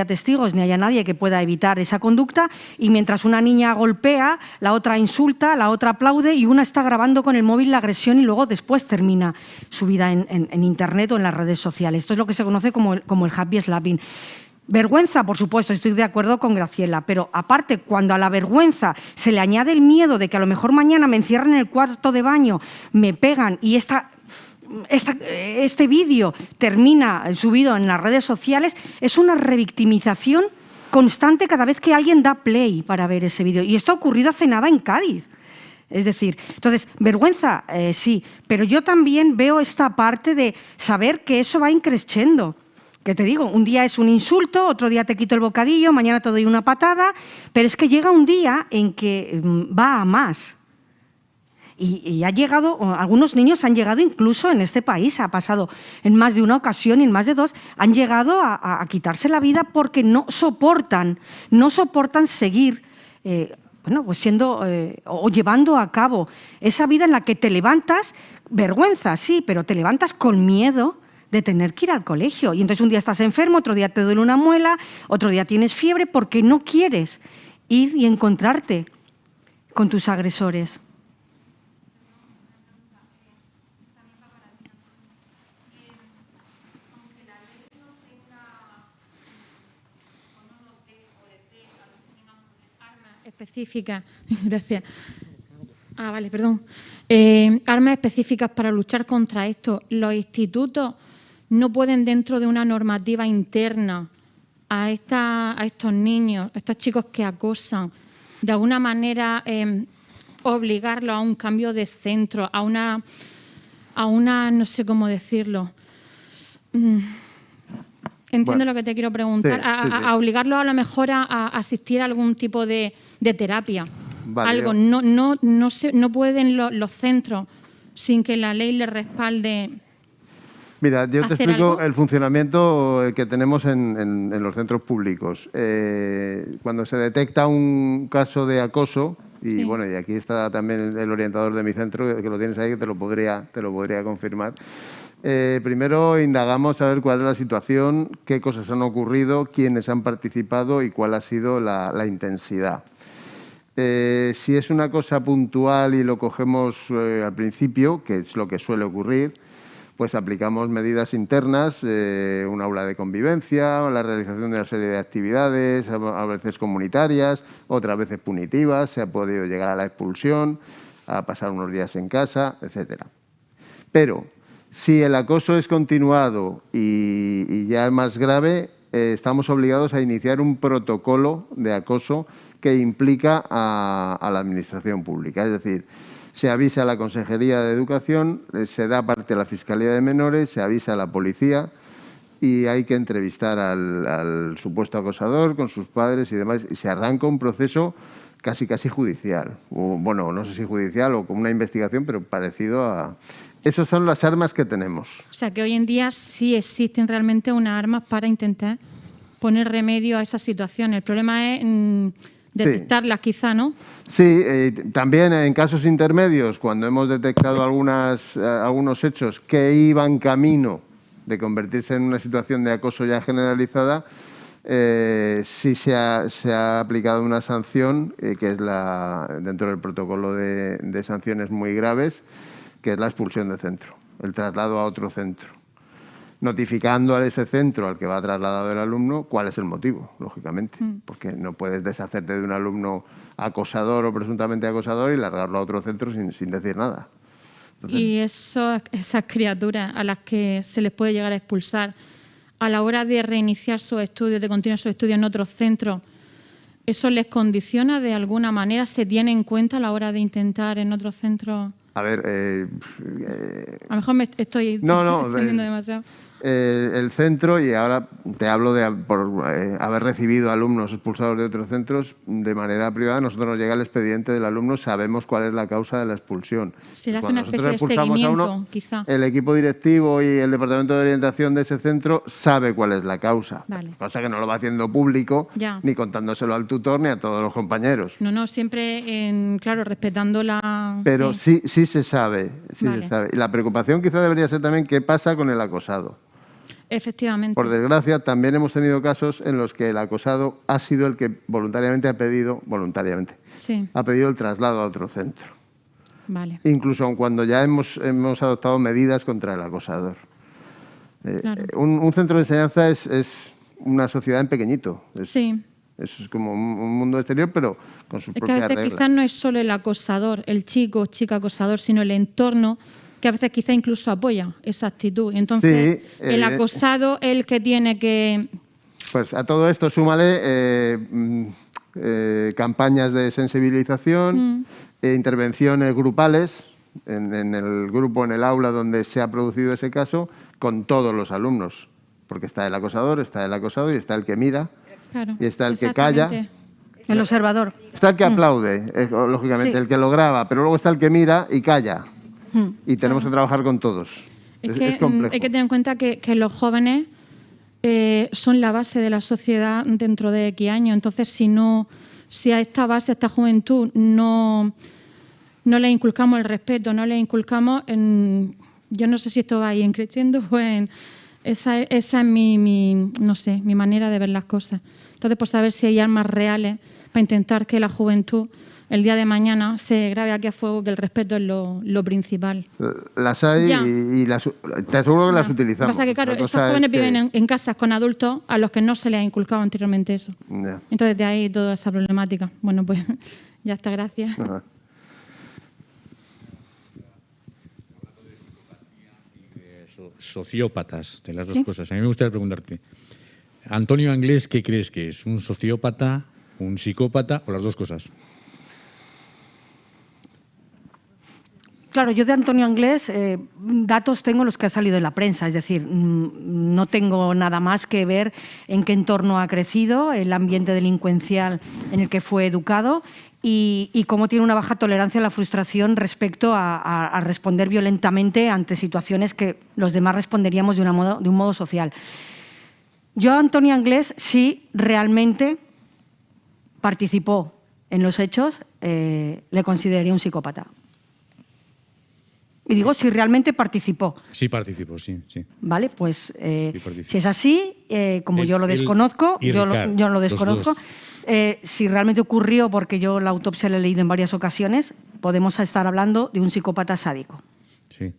Speaker 2: testigos ni haya nadie que pueda evitar esa conducta y mientras una niña golpea, la otra insulta, la otra aplaude y una está grabando con el móvil la agresión y luego después termina su vida en Internet o en las redes sociales. Esto es lo que se conoce como el happy slapping. Vergüenza, por supuesto, estoy de acuerdo con Graciela, pero aparte, cuando a la vergüenza se le añade el miedo de que a lo mejor mañana me encierran en el cuarto de baño, me pegan y este vídeo termina subido en las redes sociales, es una revictimización constante cada vez que alguien da play para ver ese vídeo. Y esto ha ocurrido hace nada en Cádiz. Es decir, entonces, vergüenza, sí, pero yo también veo esta parte de saber que eso va increciendo. Que te digo, un día es un insulto, otro día te quito el bocadillo, mañana te doy una patada, pero es que llega un día en que va a más. Y ha llegado, algunos niños han llegado incluso en este país, ha pasado en más de una ocasión y en más de dos, han llegado a quitarse la vida porque no soportan seguir pues siendo o llevando a cabo esa vida en la que te levantas, vergüenza, sí, pero te levantas con miedo de tener que ir al colegio. Y entonces un día estás enfermo, otro día te duele una muela, otro día tienes fiebre porque no quieres ir y encontrarte con tus agresores.
Speaker 5: Específicas, gracias. Vale, perdón. Armas específicas para luchar contra esto. Los institutos no pueden, dentro de una normativa interna, a estos niños, a estos chicos que acosan, de alguna manera obligarlos a un cambio de centro, a una no sé cómo decirlo. Entiendo lo que te quiero preguntar.
Speaker 1: Sí.
Speaker 5: A obligarlos a lo mejor a asistir a algún tipo de terapia.
Speaker 1: Vale,
Speaker 5: algo. No pueden los centros sin que la ley les respalde.
Speaker 1: Mira, yo te explico
Speaker 5: algo.
Speaker 1: el funcionamiento que tenemos en los centros públicos. Cuando se detecta un caso de acoso, y
Speaker 5: Sí.
Speaker 1: bueno, y aquí está también el orientador de mi centro, que lo tienes ahí, que te lo podría confirmar. Primero indagamos a ver cuál es la situación, qué cosas han ocurrido, quiénes han participado y cuál ha sido la intensidad. Si es una cosa puntual y lo cogemos al principio, que es lo que suele ocurrir, pues aplicamos medidas internas, un aula de convivencia, la realización de una serie de actividades, a veces comunitarias, otras veces punitivas, se ha podido llegar a la expulsión, a pasar unos días en casa, etcétera. Pero si el acoso es continuado y ya es más grave, estamos obligados a iniciar un protocolo de acoso que implica a la Administración Pública. Es decir, se avisa a la Consejería de Educación, se da parte a la Fiscalía de Menores, se avisa a la policía y hay que entrevistar al supuesto acosador con sus padres y demás. Y se arranca un proceso casi judicial. O, bueno, no sé si judicial o con una investigación, pero parecido a... Esas son las armas que tenemos.
Speaker 5: O sea, que hoy en día sí existen realmente unas armas para intentar poner remedio a esa situación. El problema es detectarlas, sí. Quizá, ¿no?
Speaker 1: Sí, también en casos intermedios, cuando hemos detectado algunos hechos que iban camino de convertirse en una situación de acoso ya generalizada, sí se ha aplicado una sanción, que es dentro del protocolo de sanciones muy graves, que es la expulsión del centro, el traslado a otro centro, notificando a ese centro al que va trasladado el alumno cuál es el motivo, lógicamente, porque no puedes deshacerte de un alumno acosador o presuntamente acosador y largarlo a otro centro sin decir nada. Entonces,
Speaker 5: y esas criaturas a las que se les puede llegar a expulsar a la hora de reiniciar sus estudios, de continuar sus estudios en otros centros, ¿eso les condiciona de alguna manera? ¿Se tiene en cuenta a la hora de intentar en otros centros?
Speaker 1: A ver...
Speaker 5: a lo mejor me estoy extendiendo demasiado.
Speaker 1: el centro, y ahora te hablo de por haber recibido alumnos expulsados de otros centros de manera privada, nosotros nos llega el expediente del alumno, sabemos cuál es la causa de la expulsión.
Speaker 5: Se le hace
Speaker 1: Cuando
Speaker 5: una especie
Speaker 1: nosotros
Speaker 5: de
Speaker 1: expulsamos a
Speaker 5: seguimiento,
Speaker 1: uno,
Speaker 5: quizá.
Speaker 1: el equipo directivo y el departamento de orientación de ese centro sabe cuál es la causa.
Speaker 5: Vale.
Speaker 1: Cosa que no lo va haciendo público,
Speaker 5: Ya.
Speaker 1: ni contándoselo al tutor ni a todos los compañeros.
Speaker 5: No, siempre, claro, respetando la...
Speaker 1: Pero sí se sabe,
Speaker 5: Vale.
Speaker 1: se sabe. Y la preocupación quizá debería ser también qué pasa con el acosado.
Speaker 5: Efectivamente.
Speaker 1: Por desgracia, también hemos tenido casos en los que el acosado ha sido el que voluntariamente ha pedido el traslado a otro centro.
Speaker 5: Vale.
Speaker 1: Incluso aun cuando ya hemos adoptado medidas contra el acosador.
Speaker 5: Claro.
Speaker 1: Un centro de enseñanza es una sociedad en pequeñito.
Speaker 5: Sí.
Speaker 1: Es como un mundo exterior, pero con sus
Speaker 5: Es que a
Speaker 1: propias
Speaker 5: veces
Speaker 1: reglas.
Speaker 5: quizás no es solo el acosador, el chico o chica acosador, sino el entorno, que a veces quizá incluso apoya esa actitud. Entonces,
Speaker 1: Sí,
Speaker 5: el acosado es el que tiene que...
Speaker 1: Pues a todo esto súmale campañas de sensibilización, intervenciones grupales en el grupo, en el aula donde se ha producido ese caso, con todos los alumnos. Porque está el acosador, está el acosado y está el que mira,
Speaker 5: Claro,
Speaker 1: y está el que calla.
Speaker 5: exactamente.
Speaker 2: El observador.
Speaker 1: Está el que aplaude, lógicamente,
Speaker 2: Sí.
Speaker 1: el que lo graba, pero luego está el que mira y calla. Y tenemos que trabajar con todos. Es complejo.
Speaker 5: Hay que tener en cuenta que los jóvenes son la base de la sociedad dentro de X años. Entonces, si a esta base, a esta juventud, no le inculcamos el respeto, no le inculcamos, yo no sé si esto va a ir creciendo o en... Esa es no sé, mi manera de ver las cosas. Entonces, por saber si hay armas reales para intentar que la juventud el día de mañana se grabe aquí a fuego que el respeto es lo principal.
Speaker 1: Las hay
Speaker 5: Ya.
Speaker 1: y te aseguro que las
Speaker 5: Lo
Speaker 1: utilizamos.
Speaker 5: que pasa es que, claro,
Speaker 1: La
Speaker 5: esos
Speaker 1: cosa es
Speaker 5: jóvenes
Speaker 1: que-
Speaker 5: viven en casas con adultos a los que no se les ha inculcado anteriormente eso.
Speaker 1: Ya.
Speaker 5: Entonces, de ahí toda esa problemática. Bueno, pues ya está, gracias.
Speaker 1: Ajá.
Speaker 6: Sociópatas, de las dos
Speaker 5: Sí.
Speaker 6: cosas. A mí me gustaría preguntarte, Antonio Anglés, ¿qué crees que es? ¿Un sociópata, un psicópata o las dos cosas?
Speaker 2: Claro, yo de Antonio Anglés datos tengo los que han salido en la prensa, es decir, no tengo nada más que ver en qué entorno ha crecido, el ambiente delincuencial en el que fue educado y cómo tiene una baja tolerancia a la frustración respecto a responder violentamente ante situaciones que los demás responderíamos de un modo social. Yo a Antonio Anglés, sí realmente participó en los hechos, le consideraría un psicópata. Y digo, si realmente participó.
Speaker 6: Sí participo, sí.
Speaker 2: Vale, pues
Speaker 6: participo.
Speaker 2: si es así, como yo lo
Speaker 6: Él
Speaker 2: desconozco,
Speaker 6: y
Speaker 2: yo
Speaker 6: Ricard,
Speaker 2: lo
Speaker 6: los
Speaker 2: desconozco,
Speaker 6: dos.
Speaker 2: si realmente ocurrió, porque yo la autopsia la he leído en varias ocasiones, podemos estar hablando de un psicópata sádico.
Speaker 6: Sí.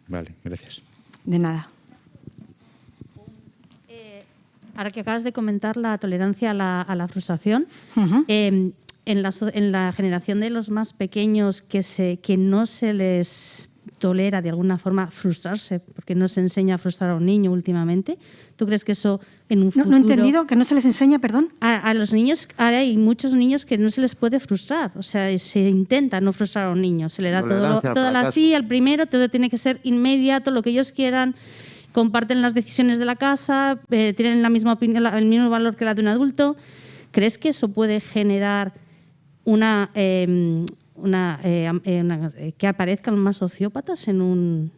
Speaker 6: Vale, gracias.
Speaker 2: De nada.
Speaker 7: Ahora que acabas de comentar la tolerancia a la frustración,
Speaker 2: Ujú.
Speaker 7: en la generación de los más pequeños que no se les tolera de alguna forma frustrarse, porque no se enseña a frustrar a un niño últimamente, ¿tú crees que eso en un futuro...
Speaker 2: No he entendido, que no se les enseña, perdón.
Speaker 7: A los niños, ahora hay muchos niños que no se les puede frustrar, o sea, se intenta no frustrar a un niño, se le da
Speaker 1: Tolerancia al
Speaker 7: todo
Speaker 1: fracaso.
Speaker 7: así, al primero, todo tiene que ser inmediato, lo que ellos quieran, comparten las decisiones de la casa, tienen la misma opinión, el mismo valor que la de un adulto. ¿Crees que eso puede generar que aparezcan más sociópatas en un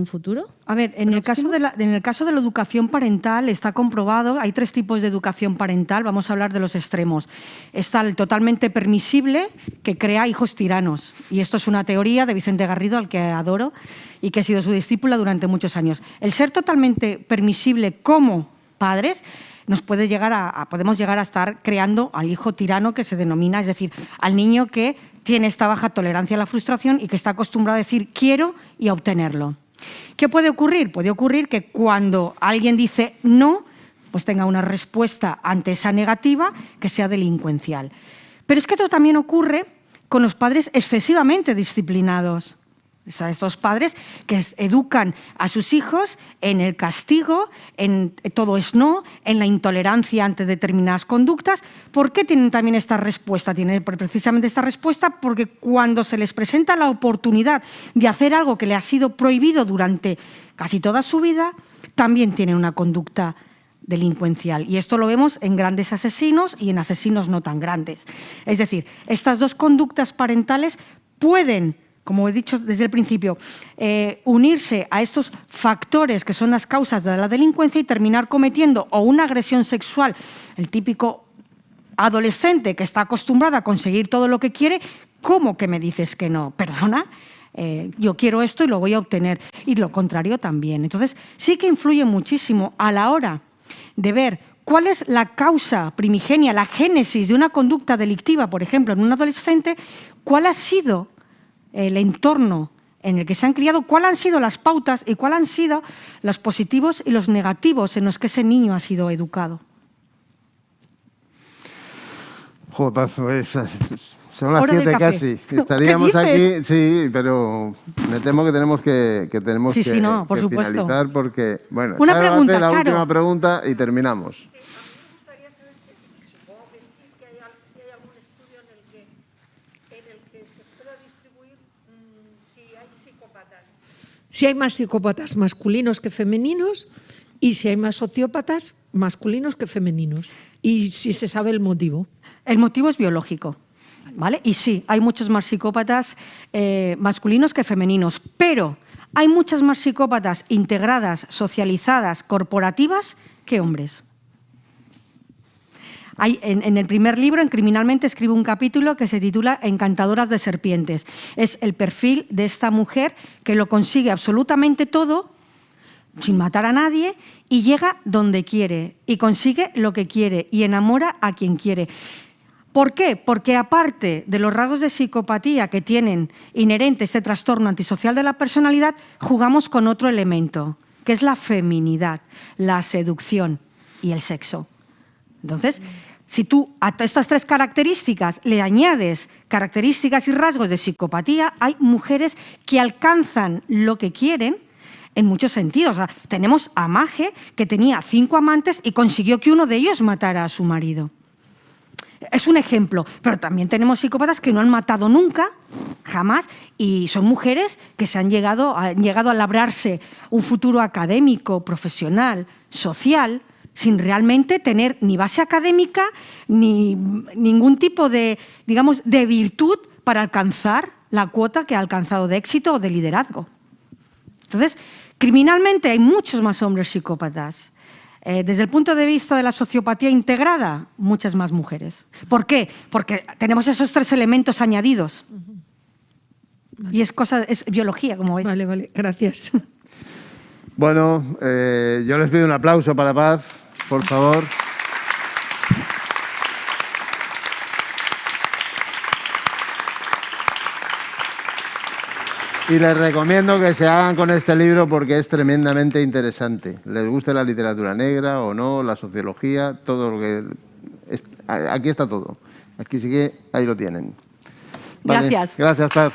Speaker 7: futuro?
Speaker 2: A ver, en el caso de la educación parental está comprobado, hay 3 tipos de educación parental, vamos a hablar de los extremos. Está el totalmente permisible, que crea hijos tiranos. Y esto es una teoría de Vicente Garrido, al que adoro, y que he sido su discípula durante muchos años. El ser totalmente permisible como padres podemos llegar a estar creando al hijo tirano que se denomina, es decir, al niño que tiene esta baja tolerancia a la frustración y que está acostumbrado a decir quiero y a obtenerlo. ¿Qué puede ocurrir? Puede ocurrir que cuando alguien dice no, pues tenga una respuesta ante esa negativa que sea delincuencial. Pero es que esto también ocurre con los padres excesivamente disciplinados. a estos padres que educan a sus hijos en el castigo, en todo es no, en la intolerancia ante determinadas conductas. ¿Por qué tienen también esta respuesta? Tienen precisamente esta respuesta porque cuando se les presenta la oportunidad de hacer algo que le ha sido prohibido durante casi toda su vida, también tienen una conducta delincuencial. Y esto lo vemos en grandes asesinos y en asesinos no tan grandes. Es decir, estas dos conductas parentales pueden, como he dicho desde el principio, unirse a estos factores que son las causas de la delincuencia y terminar cometiendo o una agresión sexual, el típico adolescente que está acostumbrado a conseguir todo lo que quiere. ¿Cómo que me dices que no? Perdona, yo quiero esto y lo voy a obtener. Y lo contrario también. Entonces, sí que influye muchísimo a la hora de ver cuál es la causa primigenia, la génesis de una conducta delictiva, por ejemplo, en un adolescente, cuál ha sido el entorno en el que se han criado, cuáles han sido las pautas y cuáles han sido los positivos y los negativos en los que ese niño ha sido educado.
Speaker 1: Joder, Paz, pues, son las
Speaker 2: Hora de
Speaker 1: 7
Speaker 2: café.
Speaker 1: casi. Estaríamos
Speaker 2: ¿Qué
Speaker 1: aquí,
Speaker 2: dices?
Speaker 1: sí, pero me temo que tenemos que
Speaker 2: Sí, no, por supuesto.
Speaker 1: finalizar porque, bueno,
Speaker 2: Una
Speaker 1: Charo
Speaker 2: pregunta,
Speaker 1: hace la
Speaker 2: Charo.
Speaker 1: última pregunta y terminamos.
Speaker 8: Sí, a mí me gustaría saber si, supongo que sí, que si hay algún estudio en el que se pueda distribuir si hay psicópatas. Si hay más psicópatas masculinos que femeninos y si hay más sociópatas masculinos que femeninos. Y si se sabe el motivo.
Speaker 2: El motivo es biológico, ¿vale? Y sí, hay muchos más psicópatas masculinos que femeninos, pero hay muchas más psicópatas integradas, socializadas, corporativas, que hombres. En el primer libro, en Criminalmente, escribo un capítulo que se titula Encantadoras de serpientes. Es el perfil de esta mujer que lo consigue absolutamente todo, sin matar a nadie, y llega donde quiere, y consigue lo que quiere, y enamora a quien quiere. ¿Por qué? Porque aparte de los rasgos de psicopatía que tienen inherente este trastorno antisocial de la personalidad, jugamos con otro elemento, que es la feminidad, la seducción y el sexo. Entonces, si tú a estas tres características le añades características y rasgos de psicopatía, hay mujeres que alcanzan lo que quieren en muchos sentidos. O sea, tenemos a Maje, que tenía 5 amantes y consiguió que uno de ellos matara a su marido. Es un ejemplo, pero también tenemos psicópatas que no han matado nunca, jamás, y son mujeres que han llegado a labrarse un futuro académico, profesional, social, sin realmente tener ni base académica ni ningún tipo de, digamos, de virtud para alcanzar la cuota que ha alcanzado de éxito o de liderazgo. Entonces, criminalmente hay muchos más hombres psicópatas. Desde el punto de vista de la sociopatía integrada, muchas más mujeres. ¿Por qué? Porque tenemos esos 3 elementos añadidos. Vale. Y es biología, como veis.
Speaker 8: Vale, vale, gracias.
Speaker 1: Bueno, yo les pido un aplauso para Paz, por favor. Y les recomiendo que se hagan con este libro porque es tremendamente interesante. Les guste la literatura negra o no, la sociología, todo lo que... Aquí está todo. Aquí sí que ahí lo tienen. Vale.
Speaker 2: Gracias.
Speaker 1: Gracias, Paz.